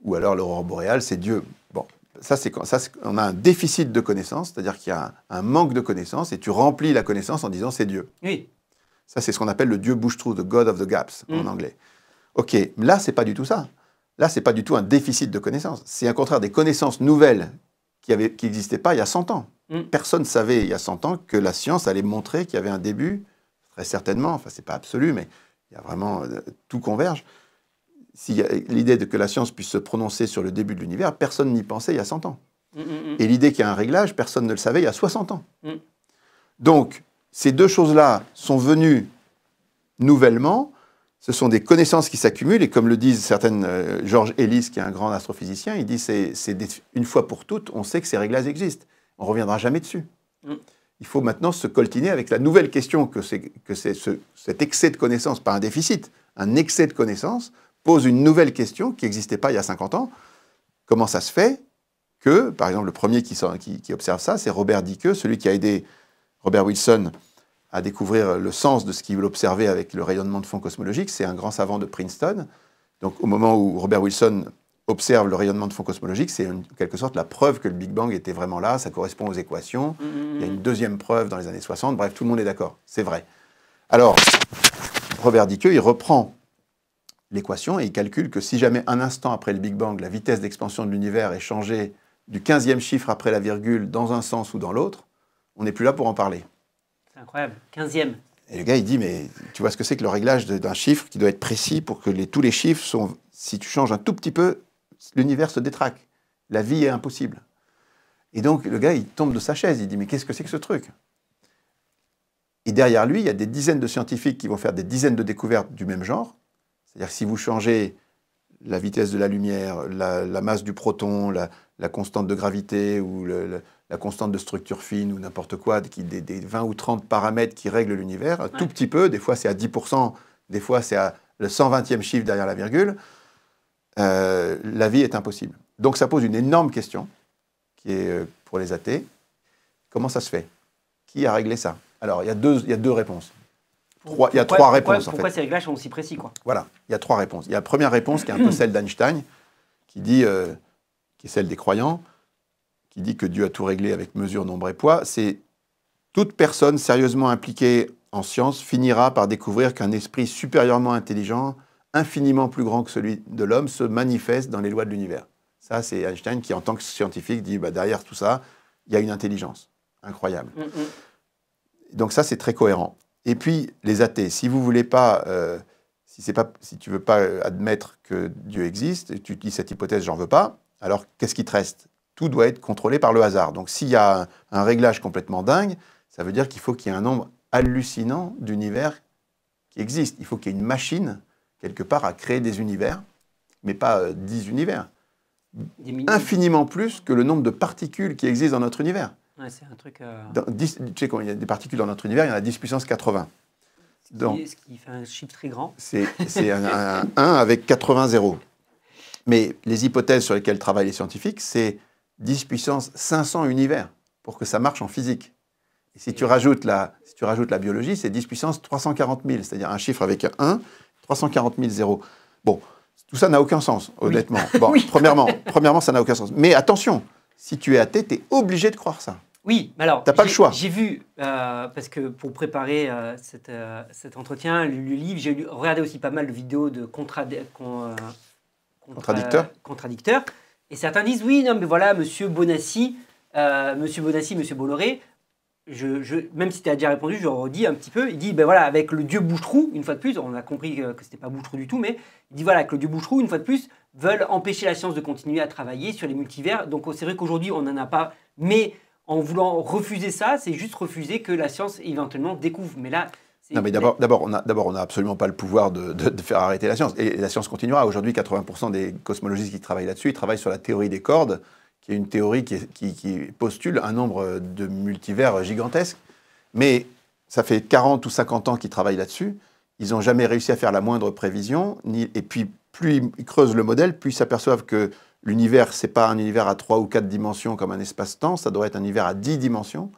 Ou alors l'aurore boréale, c'est Dieu. Bon, on a un déficit de connaissance, c'est-à-dire qu'il y a un manque de connaissance et tu remplis la connaissance en disant c'est Dieu. Oui. Ça, c'est ce qu'on appelle le Dieu bouche-trou, the God of the gaps en anglais. Ok, là, c'est pas du tout ça. Là, c'est pas du tout un déficit de connaissances. C'est au contraire des connaissances nouvelles qui n'existaient pas il y a 100 ans. Personne ne savait il y a 100 ans que la science allait montrer qu'il y avait un début, très certainement, enfin c'est pas absolu, mais il y a vraiment, tout converge. S'il y a l'idée que la science puisse se prononcer sur le début de l'univers, personne n'y pensait il y a 100 ans. Et l'idée qu'il y a un réglage, personne ne le savait il y a 60 ans. Donc, ces deux choses-là sont venues nouvellement. Ce sont des connaissances qui s'accumulent, et comme le disent certaines, George Ellis, qui est un grand astrophysicien, il dit une fois pour toutes, on sait que ces réglages existent. On ne reviendra jamais dessus. Il faut maintenant se coltiner avec la nouvelle question que cet excès de connaissances, pas un déficit, un excès de connaissances, pose une nouvelle question qui n'existait pas il y a 50 ans. Comment ça se fait que, par exemple, le premier qui observe ça, c'est Robert Dicke, celui qui a aidé Robert Wilson à découvrir le sens de ce qu'il observait avec le rayonnement de fond cosmologique. C'est un grand savant de Princeton. Donc au moment où Robert Wilson observe le rayonnement de fond cosmologique, c'est en quelque sorte la preuve que le Big Bang était vraiment là, ça correspond aux équations. Il y a une deuxième preuve dans les années 60, bref, tout le monde est d'accord, c'est vrai. Alors, Robert Dicke, il reprend l'équation et il calcule que si jamais un instant après le Big Bang, la vitesse d'expansion de l'univers est changée du 15e chiffre après la virgule dans un sens ou dans l'autre, on n'est plus là pour en parler. C'est incroyable, 15e. Et le gars, il dit, mais tu vois ce que c'est que le réglage d'un chiffre qui doit être précis pour que tous les chiffres sont... Si tu changes un tout petit peu, l'univers se détraque. La vie est impossible. Et donc, le gars, il tombe de sa chaise. Il dit, mais qu'est-ce que c'est que ce truc? Et derrière lui, il y a des dizaines de scientifiques qui vont faire des dizaines de découvertes du même genre. C'est-à-dire que si vous changez la vitesse de la lumière, la masse du proton, la constante de gravité ou la constante de structure fine ou n'importe quoi, des 20 ou 30 paramètres qui règlent l'univers, un tout petit peu, des fois c'est à 10%, des fois c'est à le 120e chiffre derrière la virgule, la vie est impossible. Donc ça pose une énorme question, qui est pour les athées, comment ça se fait? Qui a réglé ça? Alors il y a deux réponses. Il y a trois réponses. Pourquoi ces réglages sont aussi précis, quoi? Voilà, il y a trois réponses. Il y a la première réponse qui est un peu celle d'Einstein, qui dit, qui est celle des croyants, qui dit que Dieu a tout réglé avec mesure, nombre et poids. C'est toute personne sérieusement impliquée en science finira par découvrir qu'un esprit supérieurement intelligent, infiniment plus grand que celui de l'homme, se manifeste dans les lois de l'univers. Ça, c'est Einstein qui, en tant que scientifique, dit bah, derrière tout ça, il y a une intelligence incroyable. Donc ça, c'est très cohérent. Et puis, les athées, si vous voulez pas, si tu veux pas admettre que Dieu existe, et tu dis cette hypothèse, j'en veux pas, alors qu'est-ce qui te reste? Tout doit être contrôlé par le hasard. Donc s'il y a un réglage complètement dingue, ça veut dire qu'il faut qu'il y ait un nombre hallucinant d'univers qui existent. Il faut qu'il y ait une machine, quelque part, à créer des univers, mais pas 10 univers. Infiniment plus que le nombre de particules qui existent dans notre univers. Ouais, c'est un truc... Tu sais, quand il y a des particules dans notre univers, il y en a 10 puissance 80. Ce qui fait un chiffre très grand. C'est un 1 avec 80 zéros. Mais les hypothèses sur lesquelles travaillent les scientifiques, c'est 10 puissance 500 univers pour que ça marche en physique. Et si tu rajoutes la biologie, c'est 10 puissance 340 000, c'est-à-dire un chiffre avec un 1, 340 000 zéros. Bon, tout ça n'a aucun sens, honnêtement. Bon, Oui. Premièrement, ça n'a aucun sens. Mais attention, si tu es athée, tu es obligé de croire ça. Oui, mais alors... Tu n'as pas le choix. J'ai vu, parce que pour préparer cet entretien, le livre, j'ai regardé aussi pas mal de vidéos de contradicteurs. Et certains disent, oui, non, mais voilà, monsieur Bonassi, monsieur Bolloré, même si tu as déjà répondu, je redis un petit peu, il dit, ben voilà, avec le dieu Boucherou, une fois de plus, on a compris que ce n'était pas Boucherou du tout, mais il dit, voilà, que le dieu Boucherou, une fois de plus, veulent empêcher la science de continuer à travailler sur les multivers. Donc c'est vrai qu'aujourd'hui, on n'en a pas, mais en voulant refuser ça, c'est juste refuser que la science éventuellement découvre. Mais là... Non, mais d'abord, on n'a absolument pas le pouvoir de faire arrêter la science. Et la science continuera. Aujourd'hui, 80% des cosmologistes qui travaillent là-dessus, ils travaillent sur la théorie des cordes, qui est une théorie qui postule un nombre de multivers gigantesques. Mais ça fait 40 ou 50 ans qu'ils travaillent là-dessus. Ils n'ont jamais réussi à faire la moindre prévision. Et puis, plus ils creusent le modèle, plus ils s'aperçoivent que l'univers, ce n'est pas un univers à 3 ou 4 dimensions comme un espace-temps, ça doit être un univers à 10 dimensions,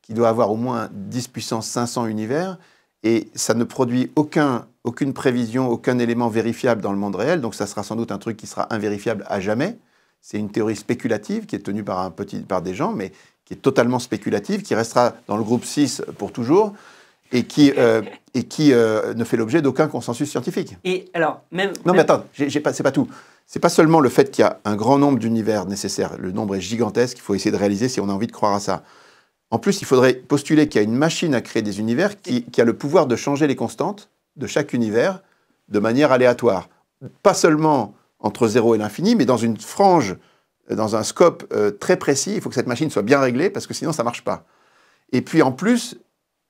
qui doit avoir au moins 10 puissance 500 univers. Et ça ne produit aucune prévision, aucun élément vérifiable dans le monde réel. Donc ça sera sans doute un truc qui sera invérifiable à jamais. C'est une théorie spéculative qui est tenue par des gens, mais qui est totalement spéculative, qui restera dans le groupe 6 pour toujours, et qui ne fait l'objet d'aucun consensus scientifique. Et alors, même... Non, mais attends, c'est pas tout. C'est pas seulement le fait qu'il y a un grand nombre d'univers nécessaires. Le nombre est gigantesque, il faut essayer de réaliser si on a envie de croire à ça. En plus, il faudrait postuler qu'il y a une machine à créer des univers qui a le pouvoir de changer les constantes de chaque univers de manière aléatoire. Pas seulement entre 0 et l'infini, mais dans une frange, dans un scope très précis. Il faut que cette machine soit bien réglée, parce que sinon, ça ne marche pas. Et puis, en plus,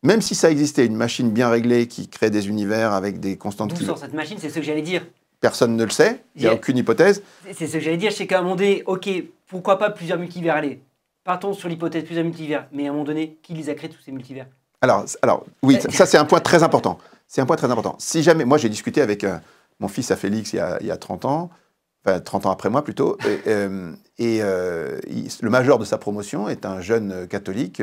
même si ça existait, une machine bien réglée qui crée des univers avec des constantes... D'où sort cette machine? C'est ce que j'allais dire. Personne ne le sait, il n'y a aucune hypothèse. C'est ce que j'allais dire, c'est qu'à un moment donné, ok, pourquoi pas plusieurs multivers? Allez, partons sur l'hypothèse plusieurs multivers, mais à un moment donné, qui les a créés tous ces multivers? Alors oui, ça c'est un point très important. C'est un point très important. Si jamais, moi j'ai discuté avec mon fils à Félix il y a 30 ans, enfin 30 ans après moi plutôt, le major de sa promotion est un jeune catholique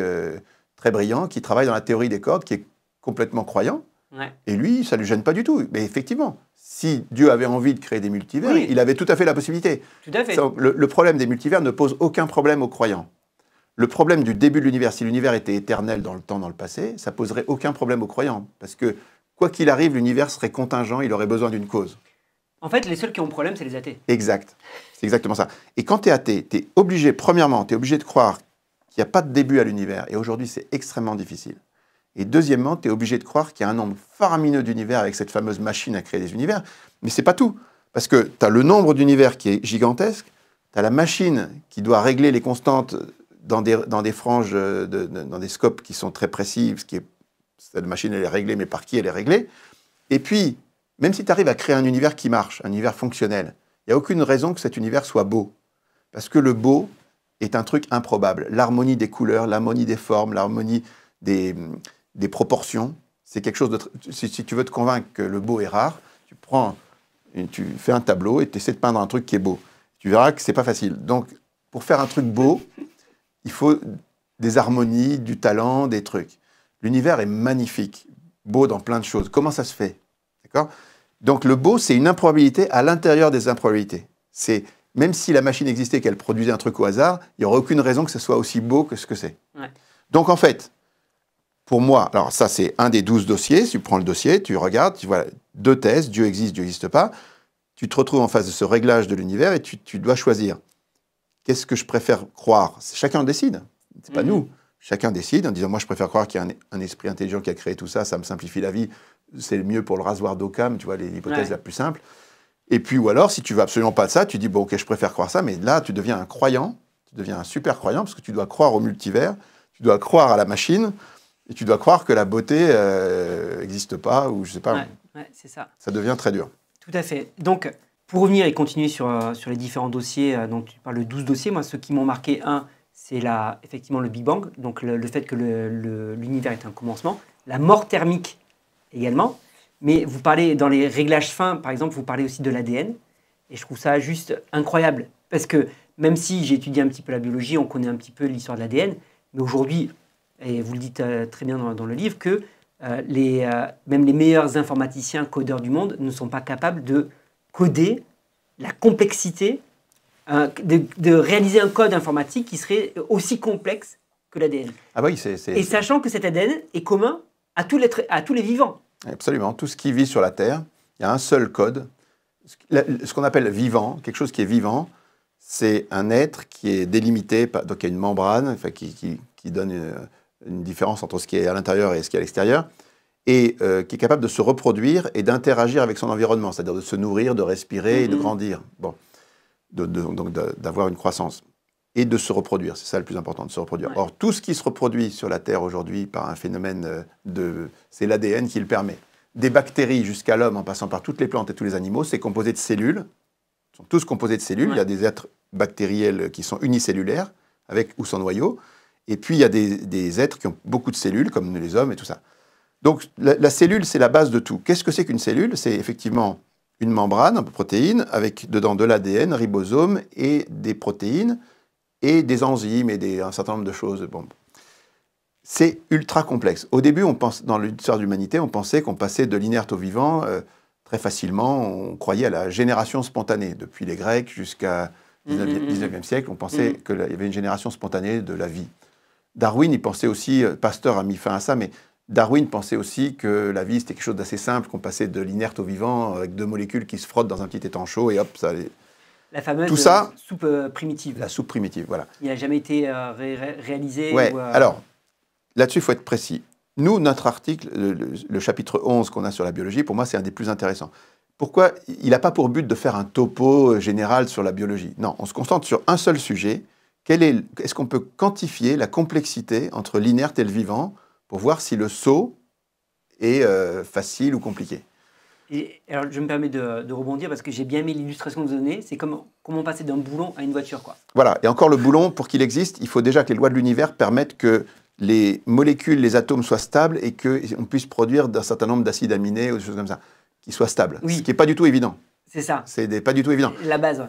très brillant qui travaille dans la théorie des cordes, qui est complètement croyant. Ouais. Et lui, ça ne lui gêne pas du tout. Mais effectivement, si Dieu avait envie de créer des multivers, oui, il avait tout à fait la possibilité. Tout à fait. Le problème des multivers ne pose aucun problème aux croyants. Le problème du début de l'univers, si l'univers était éternel dans le temps, dans le passé, ça poserait aucun problème aux croyants. Parce que, quoi qu'il arrive, l'univers serait contingent, il aurait besoin d'une cause. En fait, les seuls qui ont problème, c'est les athées. Exact. C'est exactement ça. Et quand tu es athée, tu es obligé, premièrement, tu es obligé de croire qu'il n'y a pas de début à l'univers. Et aujourd'hui, c'est extrêmement difficile. Et deuxièmement, tu es obligé de croire qu'il y a un nombre faramineux d'univers avec cette fameuse machine à créer des univers. Mais ce n'est pas tout. Parce que tu as le nombre d'univers qui est gigantesque, tu as la machine qui doit régler les constantes dans des franges, dans des scopes qui sont très précis, la machine elle est réglée, mais par qui elle est réglée. Et puis, même si tu arrives à créer un univers qui marche, un univers fonctionnel, il n'y a aucune raison que cet univers soit beau. Parce que le beau est un truc improbable. L'harmonie des couleurs, l'harmonie des formes, l'harmonie des proportions, c'est quelque chose de... Si tu veux te convaincre que le beau est rare, tu fais un tableau et tu essaies de peindre un truc qui est beau. Tu verras que c'est pas facile. Donc, pour faire un truc beau, il faut des harmonies, du talent, des trucs. L'univers est magnifique, beau dans plein de choses. Comment ça se fait? D'accord? Donc, le beau, c'est une improbabilité à l'intérieur des improbabilités. Même si la machine existait, qu'elle produisait un truc au hasard, il n'y aurait aucune raison que ce soit aussi beau que ce que c'est. Ouais. Donc, en fait, pour moi, alors ça, c'est un des 12 dossiers. Tu prends le dossier, tu regardes, tu vois 2 thèses, Dieu n'existe pas. Tu te retrouves en face de ce réglage de l'univers et tu dois choisir. Qu'est-ce que je préfère croire? Chacun décide. C'est pas nous. Chacun décide en disant, moi, je préfère croire qu'il y a un esprit intelligent qui a créé tout ça, ça me simplifie la vie. C'est mieux pour le rasoir d'Occam, tu vois, l'hypothèse la plus simple. Et puis, ou alors, si tu veux absolument pas de ça, tu dis, bon, ok, je préfère croire ça, mais là, tu deviens un croyant, tu deviens un super croyant, parce que tu dois croire au multivers, tu dois croire à la machine, et tu dois croire que la beauté n'existe pas, ou je sais pas. Ouais, c'est ça. Ça devient très dur. Tout à fait. Donc, pour revenir et continuer sur les différents dossiers, donc tu parles de 12 dossiers, moi, ceux qui m'ont marqué, c'est effectivement le Big Bang, donc le fait que l'univers est un commencement, la mort thermique également, mais vous parlez, dans les réglages fins, par exemple, vous parlez aussi de l'ADN, et je trouve ça juste incroyable, parce que même si j'ai étudié un petit peu la biologie, on connaît un petit peu l'histoire de l'ADN, mais aujourd'hui, et vous le dites très bien dans le livre, que même les meilleurs informaticiens, codeurs du monde ne sont pas capables de coder la complexité, de réaliser un code informatique qui serait aussi complexe que l'ADN. Ah oui, et sachant que cet ADN est commun à tous les vivants. Absolument. Tout ce qui vit sur la Terre, il y a un seul code. Ce qu'on appelle vivant, quelque chose qui est vivant, c'est un être qui est délimité, donc il y a une membrane enfin, qui donne une différence entre ce qui est à l'intérieur et ce qui est à l'extérieur, et qui est capable de se reproduire et d'interagir avec son environnement, c'est-à-dire de se nourrir, de respirer et de grandir. Bon. Donc d'avoir une croissance et de se reproduire, c'est ça le plus important, de se reproduire. Ouais. Or, tout ce qui se reproduit sur la Terre aujourd'hui par un phénomène c'est l'ADN qui le permet. Des bactéries jusqu'à l'homme, en passant par toutes les plantes et tous les animaux, c'est composé de cellules, ils sont tous composés de cellules, il y a des êtres bactériels qui sont unicellulaires, avec ou sans noyau, et puis il y a des êtres qui ont beaucoup de cellules, comme les hommes et tout ça. Donc la cellule, c'est la base de tout. Qu'est-ce que c'est qu'une cellule? C'est effectivement une membrane, un peu de protéines, avec dedans de l'ADN, ribosomes, et des protéines, et des enzymes, et un certain nombre de choses. Bon. C'est ultra complexe. Au début, dans l'histoire de l'humanité, on pensait qu'on passait de l'inerte au vivant très facilement. On croyait à la génération spontanée. Depuis les Grecs jusqu'à 19e siècle, on pensait qu'il y avait une génération spontanée de la vie. Darwin, il pensait aussi, Pasteur a mis fin à ça, mais Darwin pensait aussi que la vie, c'était quelque chose d'assez simple, qu'on passait de l'inerte au vivant avec 2 molécules qui se frottent dans un petit étang chaud et hop, ça allait... La fameuse soupe primitive. La soupe primitive, voilà. Il n'a jamais été réalisé. Ouais. Alors, là-dessus, il faut être précis. Nous, notre article, le chapitre 11 qu'on a sur la biologie, pour moi, c'est un des plus intéressants. Pourquoi? Il n'a pas pour but de faire un topo général sur la biologie. Non, on se concentre sur un seul sujet. Est-ce qu'on peut quantifier la complexité entre l'inerte et le vivant pour voir si le saut est facile ou compliqué? Et alors, je me permets de rebondir parce que j'ai bien aimé l'illustration que vous donnez. C'est comme comment passer d'un boulon à une voiture, quoi. Voilà. Et encore, le boulon, pour qu'il existe, il faut déjà que les lois de l'univers permettent que les molécules, les atomes soient stables et qu'on puisse produire un certain nombre d'acides aminés ou des choses comme ça, qui soient stables. Oui. Ce qui n'est pas du tout évident. C'est ça. C'est pas du tout évident. La base, ouais.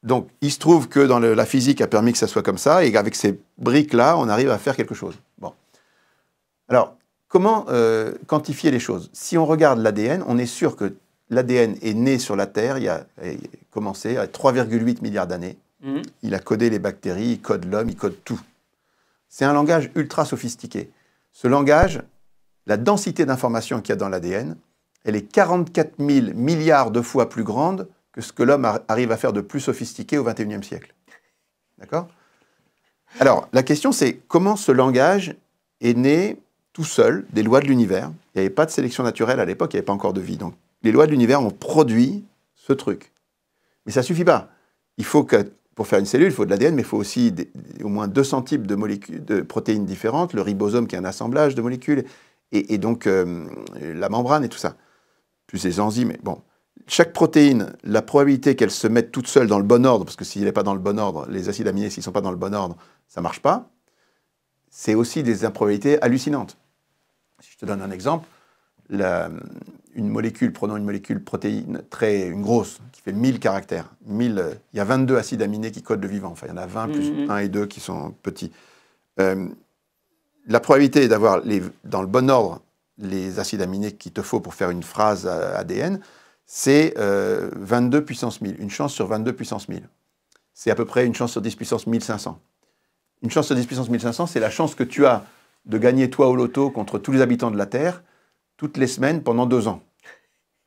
Donc, il se trouve que dans la physique a permis que ça soit comme ça et qu'avec ces briques-là, on arrive à faire quelque chose. Bon. Alors, comment quantifier les choses? Si on regarde l'ADN, on est sûr que l'ADN est né sur la Terre, il a commencé à 3,8 milliards d'années. Il a codé les bactéries, il code l'homme, il code tout. C'est un langage ultra sophistiqué. Ce langage, la densité d'informations qu'il y a dans l'ADN, elle est 44 000 milliards de fois plus grande que ce que l'homme arrive à faire de plus sophistiqué au XXIe siècle. D'accord? Alors, la question c'est comment ce langage est né tout seul des lois de l'univers. Il n'y avait pas de sélection naturelle à l'époque, il n'y avait pas encore de vie. Donc, les lois de l'univers ont produit ce truc. Mais ça ne suffit pas. Il faut que pour faire une cellule, il faut de l'ADN, mais il faut aussi au moins 200 types de molécules, de protéines différentes, le ribosome qui est un assemblage de molécules, et donc la membrane et tout ça, plus les enzymes. Bon, chaque protéine, la probabilité qu'elle se mette toute seule dans le bon ordre, parce que s'il n'est pas dans le bon ordre, les acides aminés, s'ils ne sont pas dans le bon ordre, ça ne marche pas, c'est aussi des improbabilités hallucinantes. Si je te donne un exemple, prenons une molécule protéine une grosse, qui fait 1000 caractères. Il y a 22 acides aminés qui codent le vivant. Enfin, il y en a 20 plus 1 et 2 qui sont petits. La probabilité d'avoir dans le bon ordre les acides aminés qu'il te faut pour faire une phrase ADN, c'est 22 puissance 1000. Une chance sur 22 puissance 1000. C'est à peu près une chance sur 10 puissance 1500. Une chance sur 10 puissance 1500, c'est la chance que tu as de gagner toi au loto contre tous les habitants de la Terre toutes les semaines pendant 2 ans.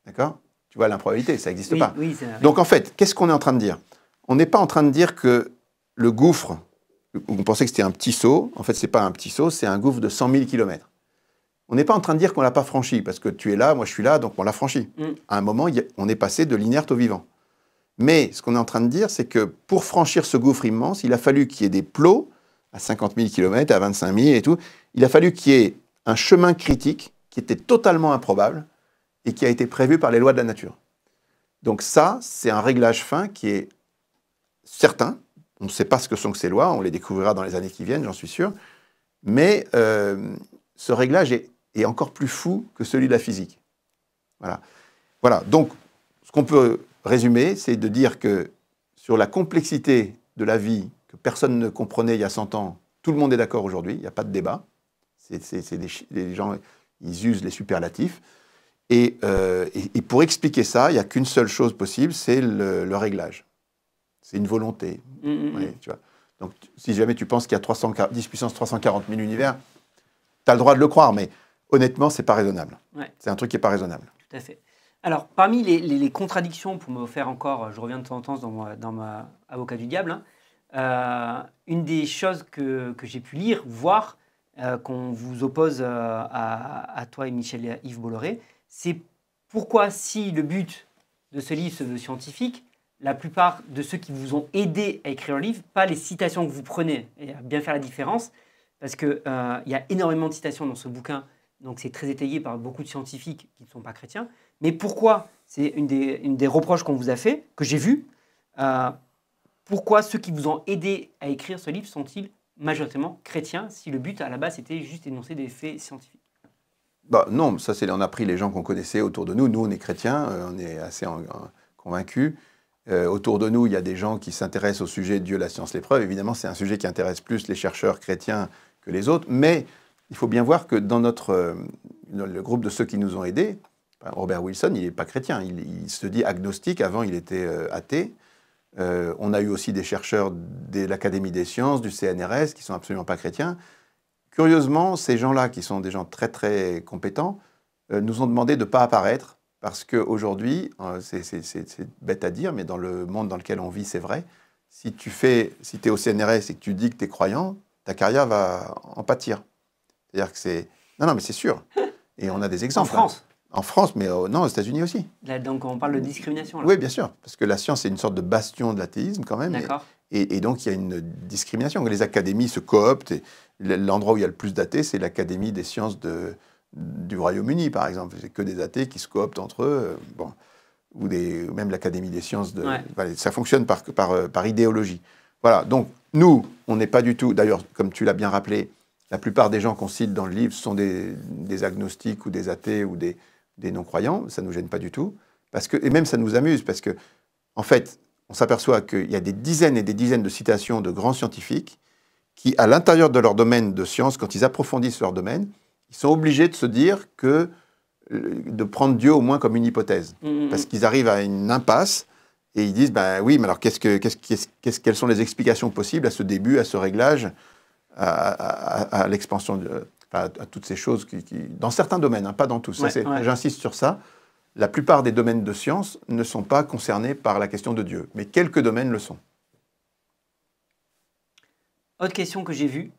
D'accord? Tu vois l'improbabilité, ça n'existe pas. Oui, donc en fait, qu'est-ce qu'on est en train de dire? On n'est pas en train de dire que le gouffre, on pensait que c'était un petit saut, en fait ce n'est pas un petit saut, c'est un gouffre de 100 000 km. On n'est pas en train de dire qu'on ne l'a pas franchi, parce que tu es là, moi je suis là, donc on l'a franchi. À un moment, on est passé de l'inerte au vivant. Mais ce qu'on est en train de dire, c'est que pour franchir ce gouffre immense, il a fallu qu'il y ait des plots à 50 000 km, à 25 000 et tout. Il a fallu qu'il y ait un chemin critique qui était totalement improbable et qui a été prévu par les lois de la nature. Donc ça, c'est un réglage fin qui est certain. On ne sait pas ce que sont ces lois, on les découvrira dans les années qui viennent, j'en suis sûr. Mais ce réglage est encore plus fou que celui de la physique. Voilà. Donc, ce qu'on peut résumer, c'est de dire que sur la complexité de la vie que personne ne comprenait il y a 100 ans, tout le monde est d'accord aujourd'hui, il n'y a pas de débat. Les gens, ils usent les superlatifs. Et pour expliquer ça, il n'y a qu'une seule chose possible, c'est le réglage. C'est une volonté. Oui, tu vois. Donc, si jamais tu penses qu'il y a 10 puissance 340 000 univers, tu as le droit de le croire, mais honnêtement, ce n'est pas raisonnable. Ouais. C'est un truc qui n'est pas raisonnable. Tout à fait. Alors, parmi les contradictions, pour me faire encore, je reviens de temps en temps dans ma avocat du diable, une des choses que j'ai pu lire, voir, qu'on vous oppose à toi et Michel-Yves Bolloré, c'est pourquoi, si le but de ce livre se veut scientifique, la plupart de ceux qui vous ont aidé à écrire le livre, pas les citations que vous prenez, et à bien faire la différence, parce qu'il y a énormément de citations dans ce bouquin, donc c'est très étayé par beaucoup de scientifiques qui ne sont pas chrétiens. Mais pourquoi, c'est une des reproches qu'on vous a fait, que j'ai vu, pourquoi ceux qui vous ont aidé à écrire ce livre sont-ils majoritairement chrétiens, si le but à la base était juste d'énoncer des faits scientifiques? Bah, non, ça on a pris les gens qu'on connaissait autour de nous. Nous, on est chrétiens, on est assez convaincus. Autour de nous, il y a des gens qui s'intéressent au sujet Dieu, la science, l'épreuve. Évidemment, c'est un sujet qui intéresse plus les chercheurs chrétiens que les autres. Mais il faut bien voir que dans le groupe de ceux qui nous ont aidés, Robert Wilson, il n'est pas chrétien. Il se dit agnostique. Avant, il était athée. On a eu aussi des chercheurs de l'Académie des sciences, du CNRS, qui ne sont absolument pas chrétiens. Curieusement, ces gens-là, qui sont des gens très très compétents, nous ont demandé de ne pas apparaître, parce qu'aujourd'hui, c'est bête à dire, mais dans le monde dans lequel on vit, c'est vrai, si tu es au CNRS et que tu dis que tu es croyant, ta carrière va en pâtir. C'est-à-dire que c'est... Non, mais c'est sûr. Et on a des exemples. En France? En France, mais non, aux États-Unis aussi. Là, donc on parle de discrimination, là. Oui, bien sûr, parce que la science, c'est une sorte de bastion de l'athéisme quand même. D'accord. Et donc, il y a une discrimination. Les académies se cooptent. L'endroit où il y a le plus d'athées, c'est l'Académie des sciences du Royaume-Uni, par exemple. C'est que des athées qui se cooptent entre eux. Bon. Ou même l'Académie des sciences. Voilà, ça fonctionne par idéologie. Voilà, donc nous, on n'est pas du tout... D'ailleurs, comme tu l'as bien rappelé, la plupart des gens qu'on cite dans le livre sont des agnostiques ou des athées ou des non-croyants. Ça ne nous gêne pas du tout. Et même ça nous amuse, parce que, en fait, on s'aperçoit qu'il y a des dizaines et des dizaines de citations de grands scientifiques qui, à l'intérieur de leur domaine de science, quand ils approfondissent leur domaine, ils sont obligés de se dire de prendre Dieu au moins comme une hypothèse. Parce qu'ils arrivent à une impasse et ils disent, ben oui, mais alors quelles sont les explications possibles à ce début, à ce réglage, à l'expansion, à toutes ces choses dans certains domaines, hein, pas dans tous. J'insiste sur ça. La plupart des domaines de science ne sont pas concernés par la question de Dieu, mais quelques domaines le sont. Autre question que j'ai vue,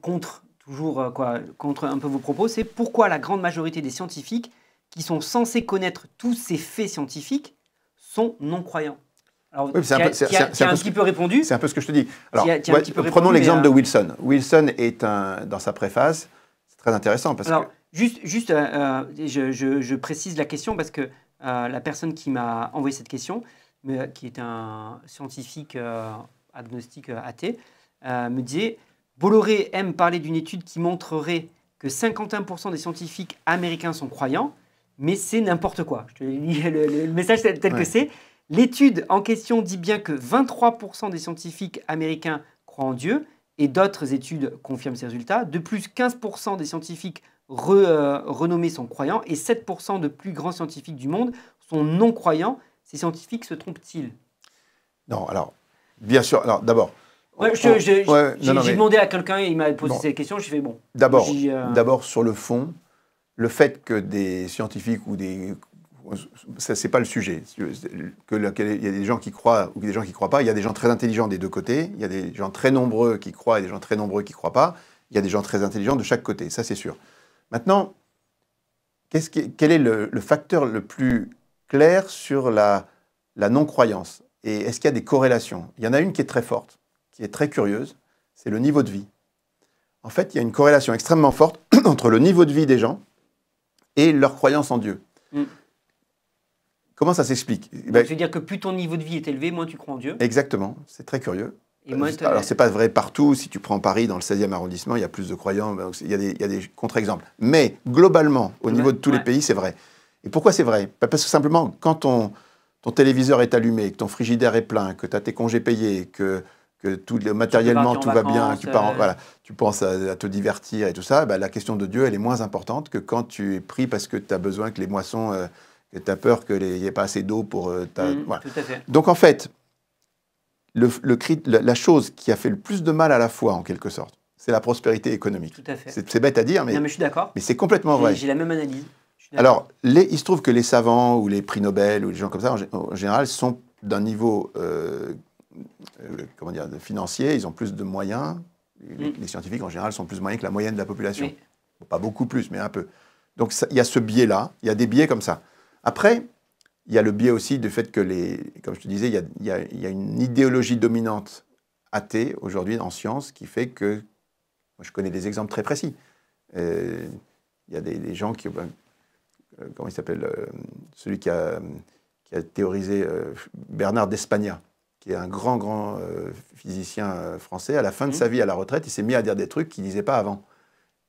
contre un peu vos propos, c'est pourquoi la grande majorité des scientifiques qui sont censés connaître tous ces faits scientifiques sont non-croyants? Alors, Oui, tu as un petit peu répondu. C'est un peu ce que je te dis. Alors, Tu as un petit peu prenons répondu, l'exemple mais, de Wilson. Wilson est dans sa préface, c'est très intéressant parce alors, que... je précise la question parce que la personne qui m'a envoyé cette question, qui est un scientifique agnostique athée, me disait Bolloré aime parler d'une étude qui montrerait que 51% des scientifiques américains sont croyants, mais c'est n'importe quoi. Je te lis le message tel que c'est. L'étude en question dit bien que 23% des scientifiques américains croient en Dieu et d'autres études confirment ces résultats. De plus, 15% des scientifiques renommés sont croyants et 7% de plus grands scientifiques du monde sont non-croyants. Ces scientifiques se trompent-ils? Non, alors, bien sûr, alors d'abord... J'ai demandé à quelqu'un et il m'a posé cette question, j'ai fait bon. D'abord, sur le fond, le fait que des scientifiques ou des... C'est pas le sujet. Il y a des gens qui croient ou des gens qui ne croient pas. Il y a des gens très intelligents des deux côtés. Il y a des gens très nombreux qui croient et des gens très nombreux qui ne croient pas. Il y a des gens très intelligents de chaque côté, ça c'est sûr. Maintenant, quel est le facteur le plus clair sur la non-croyance? Et est-ce qu'il y a des corrélations? Il y en a une qui est très forte, qui est très curieuse, c'est le niveau de vie. En fait, il y a une corrélation extrêmement forte entre le niveau de vie des gens et leur croyance en Dieu. Comment ça s'explique? Ça veut dire que plus ton niveau de vie est élevé, moins tu crois en Dieu? Exactement, c'est très curieux. Alors, c'est pas vrai partout. Si tu prends Paris, dans le 16e arrondissement, il y a plus de croyants. Il y a des contre-exemples. Mais globalement, au niveau de tous les pays, c'est vrai. Et pourquoi c'est vrai? Parce que simplement, quand ton téléviseur est allumé, que ton frigidaire est plein, que tu as tes congés payés, que matériellement tout va bien, tu penses à te divertir et tout ça, la question de Dieu, elle est moins importante que quand tu es pris parce que tu as besoin que les moissons, que tu as peur qu'il n'y ait pas assez d'eau pour... voilà. Tout à fait. Donc en fait, la chose qui a fait le plus de mal à la foi, en quelque sorte, c'est la prospérité économique. Tout à fait. C'est bête à dire, mais je suis d'accord. Mais c'est complètement vrai. J'ai la même analyse. Alors, il se trouve que les savants ou les prix Nobel ou les gens comme ça, en général, sont d'un niveau financier, ils ont plus de moyens. Les scientifiques, en général, sont plus moyens que la moyenne de la population. Oui. Bon, pas beaucoup plus, mais un peu. Donc, il y a ce biais-là, il y a des biais comme ça. Après, il y a le biais aussi du fait que, comme je te disais, il y a une idéologie dominante athée aujourd'hui en science qui fait que, moi, je connais des exemples très précis. Il y a des gens qui... comment il s'appelle celui qui a théorisé Bernard d'Espagna, qui est un grand physicien français. À la fin de sa vie, à la retraite, il s'est mis à dire des trucs qu'il ne disait pas avant.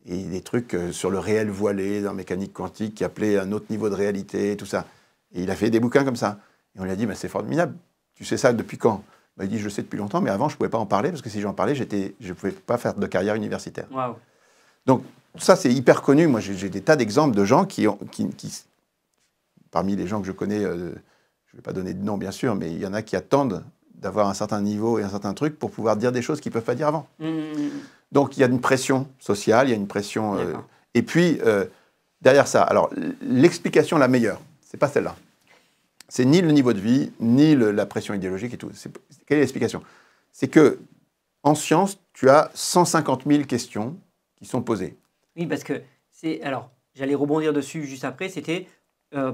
Et des trucs sur le réel voilé, dans la mécanique quantique, qui appelait un autre niveau de réalité, tout ça. Et il a fait des bouquins comme ça. Et on lui a dit, c'est formidable, tu sais ça depuis quand? Il dit, je le sais depuis longtemps, mais avant, je ne pouvais pas en parler, parce que si j'en parlais, je ne pouvais pas faire de carrière universitaire. Wow. Donc, ça, c'est hyper connu. Moi, j'ai des tas d'exemples de gens qui, parmi les gens que je connais, je ne vais pas donner de nom, bien sûr, mais il y en a qui attendent d'avoir un certain niveau et un certain truc pour pouvoir dire des choses qu'ils ne peuvent pas dire avant. Donc, il y a une pression sociale, il y a une pression... et puis, derrière ça, alors, l'explication la meilleure, ce n'est pas celle-là. C'est ni le niveau de vie, ni la pression idéologique et tout. Quelle est l'explication? C'est que, en science, tu as 150 000 questions qui sont posées. Oui, parce que c'est... Alors, j'allais rebondir dessus juste après. C'était,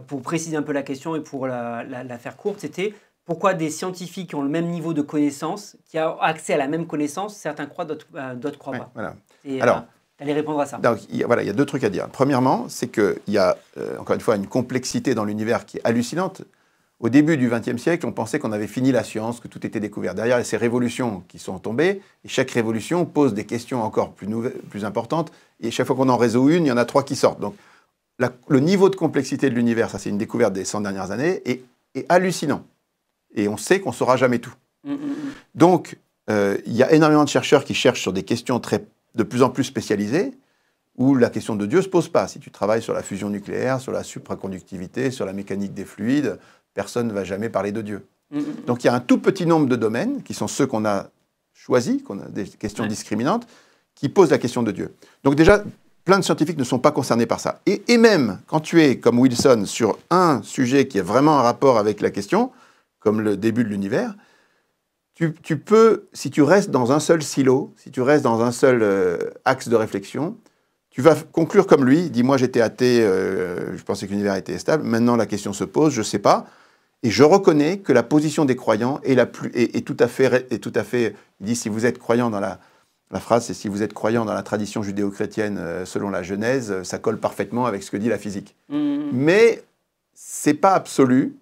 pour préciser un peu la question et pour la faire courte, c'était pourquoi des scientifiques qui ont le même niveau de connaissance, qui ont accès à la même connaissance, certains croient, d'autres croient pas. Voilà. Et, alors, tu allais répondre à ça. Donc, il y a deux trucs à dire. Premièrement, c'est qu'il y a, encore une fois, une complexité dans l'univers qui est hallucinante. Au début du XXe siècle, on pensait qu'on avait fini la science, que tout était découvert. Derrière, il y a ces révolutions qui sont tombées, et chaque révolution pose des questions encore plus importantes, et chaque fois qu'on en résout une, il y en a 3 qui sortent. Donc, le niveau de complexité de l'univers, ça c'est une découverte des 100 dernières années, est hallucinant. Et on sait qu'on ne saura jamais tout. Donc, il y a énormément de chercheurs qui cherchent sur des questions de plus en plus spécialisées, où la question de Dieu ne se pose pas. Si tu travailles sur la fusion nucléaire, sur la supraconductivité, sur la mécanique des fluides, personne ne va jamais parler de Dieu. Donc il y a un tout petit nombre de domaines, qui sont ceux qu'on a choisis, qu'on a des questions discriminantes, qui posent la question de Dieu. Donc déjà, plein de scientifiques ne sont pas concernés par ça. Et même quand tu es, comme Wilson, sur un sujet qui a vraiment un rapport avec la question, comme le début de l'univers, tu peux, si tu restes dans un seul silo, si tu restes dans un seul axe de réflexion, tu vas conclure comme lui, dis moi j'étais athée, je pensais que l'univers était stable, maintenant la question se pose, je ne sais pas. Et je reconnais que la position des croyants est tout à fait... Il dit, si vous êtes croyant dans la phrase, c'est si vous êtes croyant dans la tradition judéo-chrétienne selon la Genèse, ça colle parfaitement avec ce que dit la physique. Mais ce n'est pas absolu,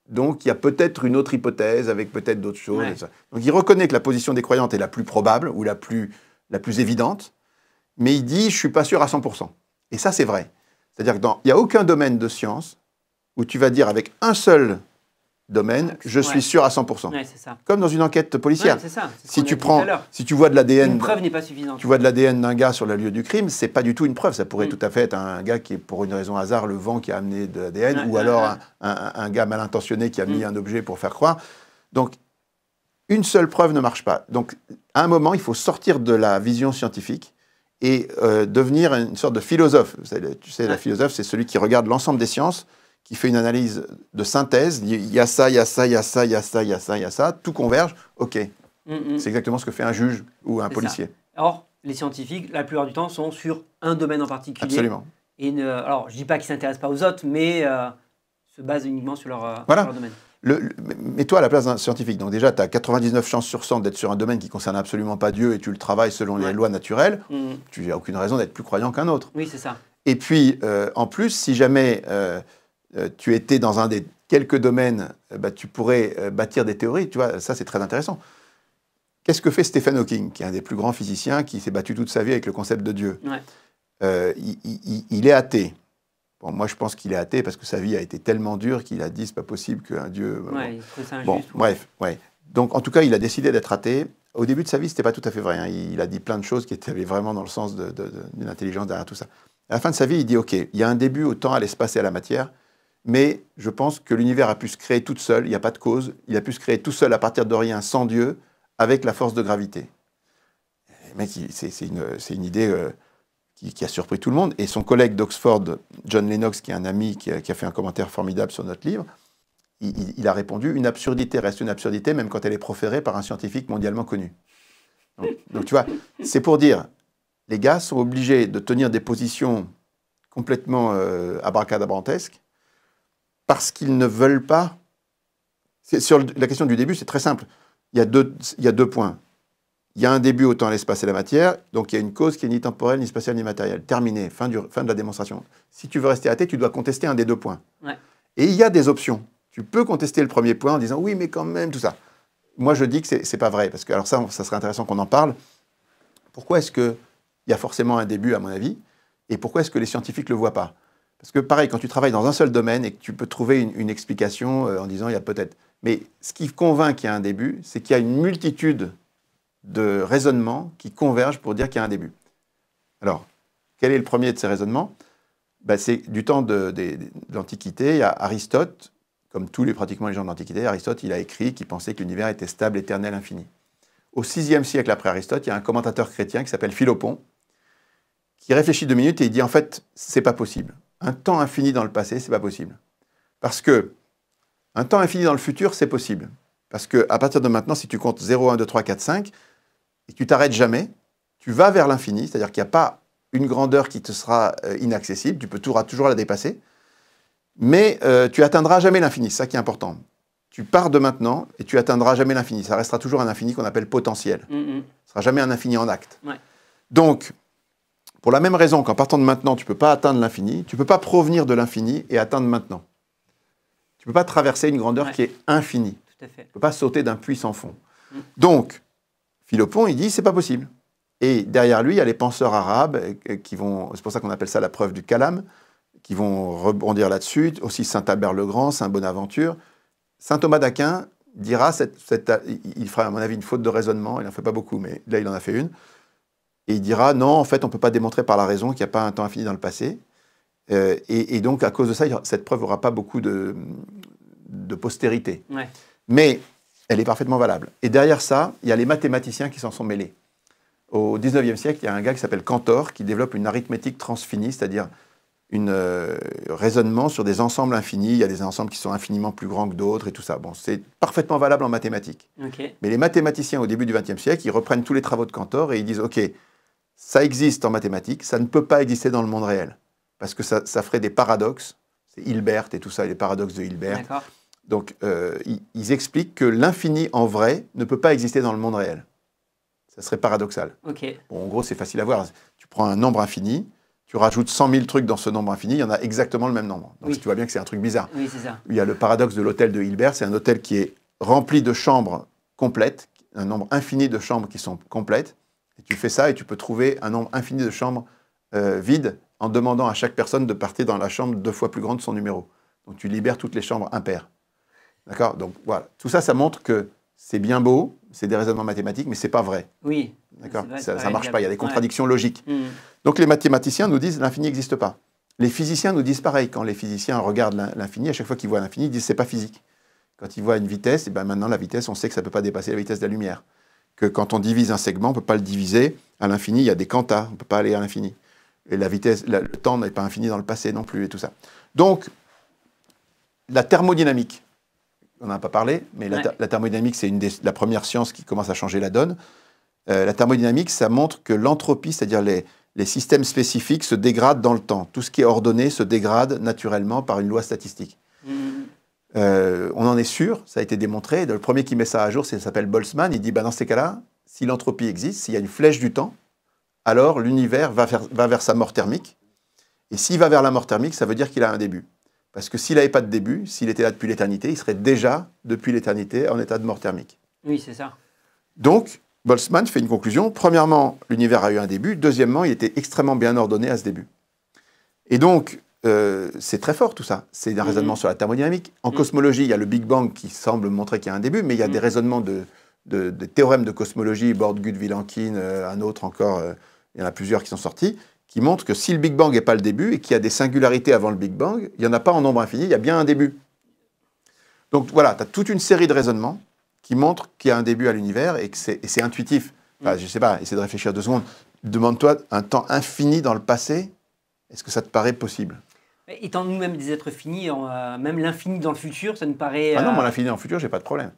donc il y a peut-être une autre hypothèse avec peut-être d'autres choses. Ouais. Donc il reconnaît que la position des croyantes est la plus probable ou la plus évidente, mais il dit, je ne suis pas sûr à 100%. Et ça, c'est vrai. C'est-à-dire qu'il n'y a aucun domaine de science où tu vas dire avec un seul domaine, je suis sûr à 100%. Ouais, c'est ça. Comme dans une enquête policière. Ouais, c'est ça. Si tu vois de l'ADN, une preuve n'est pas suffisante. Tu vois de l'ADN d'un gars sur le lieu du crime, c'est pas du tout une preuve. Ça pourrait tout à fait être un gars qui est pour une raison hasard le vent qui a amené de l'ADN, ou alors un gars mal intentionné qui a mis un objet pour faire croire. Donc une seule preuve ne marche pas. Donc à un moment, il faut sortir de la vision scientifique et devenir une sorte de philosophe. Tu sais, la philosophe, c'est celui qui regarde l'ensemble des sciences, qui fait une analyse de synthèse, il y a ça, il y a ça, il y a ça, il y a ça, il y a ça, il y a ça, tout converge, ok. C'est exactement ce que fait un juge ou un policier. Or, les scientifiques, la plupart du temps, sont sur un domaine en particulier. Absolument. Et alors, je ne dis pas qu'ils ne s'intéressent pas aux autres, mais se basent uniquement sur leur domaine. Mets-toi à la place d'un scientifique. Donc déjà, tu as 99 chances sur 100 d'être sur un domaine qui ne concerne absolument pas Dieu et tu le travailles selon les lois naturelles. Tu n'as aucune raison d'être plus croyant qu'un autre. Oui, c'est ça. Et puis, en plus, si jamais tu étais dans un des quelques domaines, tu pourrais bâtir des théories. Tu vois, ça, c'est très intéressant. Qu'est-ce que fait Stephen Hawking, qui est un des plus grands physiciens, qui s'est battu toute sa vie avec le concept de Dieu? Il est athée. Bon, moi, je pense qu'il est athée parce que sa vie a été tellement dure qu'il a dit c'est pas possible qu'un Dieu. Il trouve ça injuste. Bon, bref, ouais. Donc, en tout cas, il a décidé d'être athée. Au début de sa vie, c'était pas tout à fait vrai. Hein. Il a dit plein de choses qui étaient vraiment dans le sens d'une intelligence derrière tout ça. À la fin de sa vie, il dit ok, il y a un début au temps, à l'espace et à la matière, mais je pense que l'univers a pu se créer tout seul. Il n'y a pas de cause. Il a pu se créer tout seul à partir de rien, sans Dieu, avec la force de gravité. Mec, c'est une idée qui a surpris tout le monde. Et son collègue d'Oxford, John Lennox, qui est un ami qui a fait un commentaire formidable sur notre livre, il a répondu « Une absurdité reste une absurdité, même quand elle est proférée par un scientifique mondialement connu. » Donc tu vois, c'est pour dire, les gars sont obligés de tenir des positions complètement abracadabrantesques parce qu'ils ne veulent pas... Sur la question du début, c'est très simple. Il y a deux points. Il y a un début au temps, l'espace et la matière, donc il y a une cause qui est ni temporelle, ni spatiale, ni matérielle. Terminé, fin de la démonstration. Si tu veux rester athée, tu dois contester un des deux points. Et il y a des options. Tu peux contester le premier point en disant « oui, mais quand même, tout ça ». Moi, je dis que c'est pas vrai, parce que alors ça serait intéressant qu'on en parle. Pourquoi est-ce qu'il y a forcément un début, à mon avis, et pourquoi est-ce que les scientifiques ne le voient pas? Parce que pareil, quand tu travailles dans un seul domaine et que tu peux trouver une explication en disant « il y a peut-être ». Mais ce qui convainc qu'il y a un début, c'est qu'il y a une multitude de raisonnements qui convergent pour dire qu'il y a un début. Alors, quel est le premier de ces raisonnements? C'est du temps de l'Antiquité. Il y a Aristote, comme pratiquement les gens de l'Antiquité, Aristote, il a écrit qu'il pensait que l'univers était stable, éternel, infini. Au VIe siècle après Aristote, il y a un commentateur chrétien qui s'appelle Philopon, qui réfléchit 2 minutes et il dit en fait, c'est pas possible. Un temps infini dans le passé, c'est pas possible. Parce que un temps infini dans le futur, c'est possible. Parce qu'à partir de maintenant, si tu comptes 0, 1, 2, 3, 4, 5, et que tu t'arrêtes jamais, tu vas vers l'infini, c'est-à-dire qu'il n'y a pas une grandeur qui te sera inaccessible, tu pourras toujours la dépasser, mais tu atteindras jamais l'infini, c'est ça qui est important. Tu pars de maintenant et tu atteindras jamais l'infini, ça restera toujours un infini qu'on appelle potentiel. Ce ne sera jamais un infini en acte. Donc, pour la même raison qu'en partant de maintenant, tu ne peux pas atteindre l'infini, tu ne peux pas provenir de l'infini et atteindre maintenant. Tu ne peux pas traverser une grandeur qui est infinie. Tout à fait. Tu ne peux pas sauter d'un puits sans fond. Donc, Philopon, il dit, c'est pas possible. Et derrière lui, il y a les penseurs arabes qui vont, c'est pour ça qu'on appelle ça la preuve du kalam, qui vont rebondir là-dessus. Aussi Saint Albert le Grand, Saint Bonaventure. Saint Thomas d'Aquin dira, il fera à mon avis une faute de raisonnement, il n'en fait pas beaucoup, mais là il en a fait une. Et il dira, non, en fait, on ne peut pas démontrer par la raison qu'il n'y a pas un temps infini dans le passé. Et donc, à cause de ça, cette preuve n'aura pas beaucoup de postérité. Mais elle est parfaitement valable. Et derrière ça, il y a les mathématiciens qui s'en sont mêlés. Au XIXe siècle, il y a un gars qui s'appelle Cantor qui développe une arithmétique transfinie, c'est-à-dire un raisonnement sur des ensembles infinis. Il y a des ensembles qui sont infiniment plus grands que d'autres et tout ça. Bon, c'est parfaitement valable en mathématiques. Mais les mathématiciens, au début du XXe siècle, ils reprennent tous les travaux de Cantor et ils disent « Ok, ça existe en mathématiques, ça ne peut pas exister dans le monde réel. Parce que ça ferait des paradoxes. » C'est Hilbert et tout ça, les paradoxes de Hilbert. Donc, ils expliquent que l'infini en vrai ne peut pas exister dans le monde réel. Ça serait paradoxal. Ok. Bon, en gros, c'est facile à voir. Tu prends un nombre infini, tu rajoutes 100 000 trucs dans ce nombre infini, il y en a exactement le même nombre. Donc, Oui. tu vois bien que c'est un truc bizarre. Oui, c'est ça. Il y a le paradoxe de l'hôtel de Hilbert. C'est un hôtel qui est rempli de chambres complètes, un nombre infini de chambres qui sont complètes. Et tu fais ça et tu peux trouver un nombre infini de chambres vides en demandant à chaque personne de partir dans la chambre 2 fois plus grande de son numéro. Donc, tu libères toutes les chambres impaires. D'accord? Donc, voilà. Tout ça, ça montre que c'est bien beau, c'est des raisonnements mathématiques, mais ce n'est pas vrai. Oui. D'accord? Ça ne marche pas, il y a des contradictions logiques. Mmh. Donc, les mathématiciens nous disent l'infini n'existe pas. Les physiciens nous disent pareil. Quand les physiciens regardent l'infini, à chaque fois qu'ils voient l'infini, ils disent c'est pas physique. Quand ils voient une vitesse, et ben maintenant, la vitesse, on sait que ça ne peut pas dépasser la vitesse de la lumière. Que quand on divise un segment, on ne peut pas le diviser à l'infini, il y a des quantas, on ne peut pas aller à l'infini. Et la vitesse, le temps n'est pas infini dans le passé non plus, et tout ça. Donc, la thermodynamique, on n'en a pas parlé, mais la thermodynamique, c'est la première science qui commence à changer la donne. La thermodynamique, ça montre que l'entropie, c'est-à-dire les systèmes spécifiques, se dégradent dans le temps. Tout ce qui est ordonné se dégrade naturellement par une loi statistique. On en est sûr, ça a été démontré. Le premier qui met ça à jour, ça s'appelle Boltzmann. Il dit, dans ces cas-là, si l'entropie existe, s'il y a une flèche du temps, alors l'univers va vers sa mort thermique. Et s'il va vers la mort thermique, ça veut dire qu'il a un début. Parce que s'il n'avait pas de début, s'il était là depuis l'éternité, il serait déjà, depuis l'éternité, en état de mort thermique. Oui, c'est ça. Donc, Boltzmann fait une conclusion. Premièrement, l'univers a eu un début. Deuxièmement, il était extrêmement bien ordonné à ce début. Et donc, c'est très fort tout ça. C'est un raisonnement sur la thermodynamique. En cosmologie, il y a le Big Bang qui semble montrer qu'il y a un début, mais il y a des raisonnements de théorèmes de cosmologie, Borde-Guth-Vilenkin, un autre encore, il y en a plusieurs qui sont sortis, qui montrent que si le Big Bang n'est pas le début et qu'il y a des singularités avant le Big Bang, il n'y en a pas en nombre infini, il y a bien un début. Donc voilà, tu as toute une série de raisonnements qui montrent qu'il y a un début à l'univers et que c'est intuitif. Enfin, je ne sais pas, essaie de réfléchir 2 secondes. Demande-toi un temps infini dans le passé, est-ce que ça te paraît possible? Étant nous-mêmes des êtres finis, même l'infini dans le futur, ça nous paraît... Ah non, moi l'infini dans le futur, j'ai pas de problème.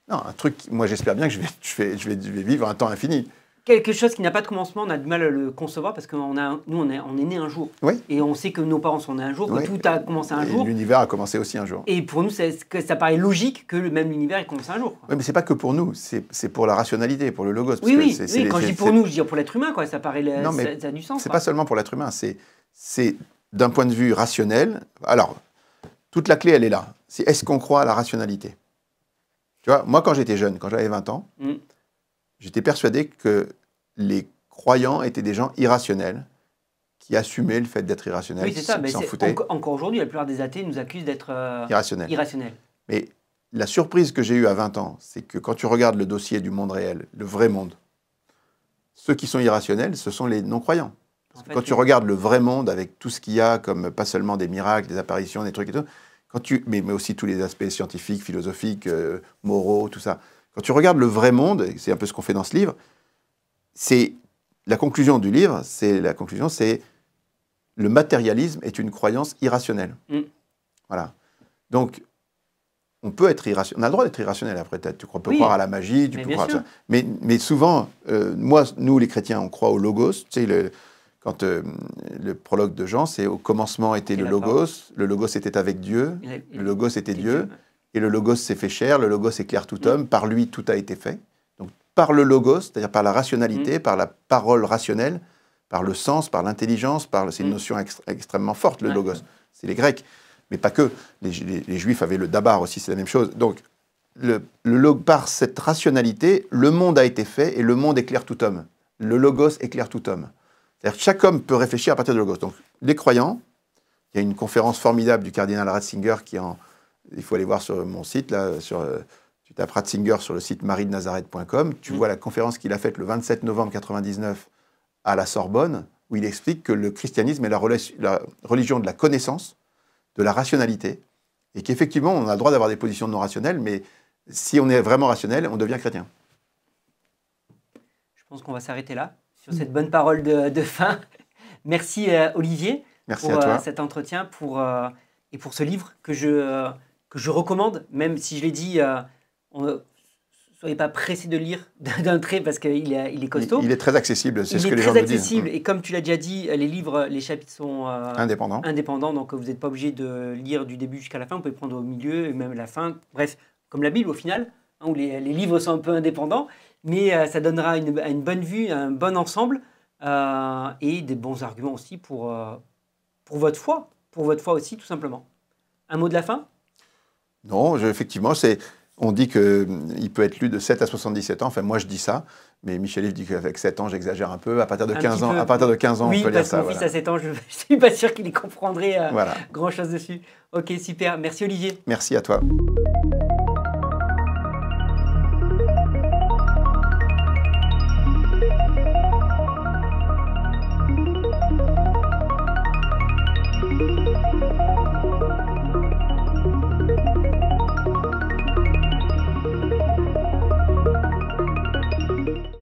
Non, un truc, moi j'espère bien que je vais vivre un temps infini. Quelque chose qui n'a pas de commencement, on a du mal à le concevoir parce que nous, on est né un jour. Oui. Et on sait que nos parents sont nés un jour, que tout a commencé un jour. L'univers a commencé aussi un jour. Et pour nous, ça paraît logique que même l'univers ait commencé un jour. Oui, mais c'est pas que pour nous, c'est pour la rationalité, pour le logos. Oui, quand je dis pour nous, je dis pour l'être humain, quoi. Ça paraît, non, mais ça a du sens. C'est pas seulement pour l'être humain, c'est d'un point de vue rationnel. Alors, toute la clé, elle est là. C'est est-ce qu'on croit à la rationalité? Tu vois, moi, quand j'étais jeune, quand j'avais 20 ans, j'étais persuadé que les croyants étaient des gens irrationnels, qui assumaient le fait d'être irrationnels, oui, c'est ça, qui s'en foutaient. Encore aujourd'hui, la plupart des athées nous accusent d'être irrationnels. Mais la surprise que j'ai eue à 20 ans, c'est que quand tu regardes le dossier du monde réel, le vrai monde, ceux qui sont irrationnels, ce sont les non-croyants. Quand tu regardes le vrai monde avec tout ce qu'il y a, comme pas seulement des miracles, des apparitions, des trucs et tout, mais aussi tous les aspects scientifiques, philosophiques, moraux, tout ça. Quand tu regardes le vrai monde, et c'est un peu ce qu'on fait dans ce livre, c'est la conclusion du livre, c'est le matérialisme est une croyance irrationnelle. Voilà. Donc, on peut être irrationnel. On a le droit d'être irrationnel après. Tu peux croire à la magie, tu peux croire à ça. Mais souvent, nous les chrétiens, on croit au logos. Tu sais, quand le prologue de Jean, c'est au commencement était le logos était avec Dieu, le logos était Dieu, et le logos s'est fait chair, le logos éclaire tout homme, par lui tout a été fait. Donc par le logos, c'est-à-dire par la rationalité, par la parole rationnelle, par le sens, par l'intelligence, c'est une notion extrêmement forte, le logos. C'est les Grecs, mais pas que. Les Juifs avaient le dabar aussi, c'est la même chose. Donc par cette rationalité, le monde a été fait et le monde éclaire tout homme. Le logos éclaire tout homme. C'est-à-dire que chaque homme peut réfléchir à partir de logos. Donc, les croyants, il y a une conférence formidable du cardinal Ratzinger il faut aller voir sur mon site, là, tu tapes Ratzinger sur le site mariedenazareth.com, tu vois la conférence qu'il a faite le 27 novembre 1999 à la Sorbonne, où il explique que le christianisme est la religion de la connaissance, de la rationalité, et qu'effectivement, on a le droit d'avoir des positions non rationnelles, mais si on est vraiment rationnel, on devient chrétien. Je pense qu'on va s'arrêter là, sur cette bonne parole de fin. Merci Olivier pour cet entretien et pour ce livre que je recommande, même si je l'ai dit, soyez pas pressé de lire d'un trait parce qu'il est costaud. Il est très accessible, c'est ce que les gens nous disent. Il est très accessible et comme tu l'as déjà dit, les livres, les chapitres sont indépendants, donc vous n'êtes pas obligé de lire du début jusqu'à la fin, vous pouvez prendre au milieu et même la fin. Bref, comme la Bible au final, hein, où les livres sont un peu indépendants, mais ça donnera une bonne vue, un bon ensemble et des bons arguments aussi pour votre foi aussi tout simplement. Un mot de la fin ? Non, effectivement, on dit qu'il peut être lu de 7 à 77 ans. Enfin, moi, je dis ça. Mais Michel-Yves dit qu'avec 7 ans, j'exagère un peu. À partir de 15 ans, oui, on peut lire ça. Oui, parce que mon fils à 7 ans, je ne suis pas sûr qu'il y comprendrait voilà. grand-chose dessus. Ok, super. Merci Olivier. Merci à toi.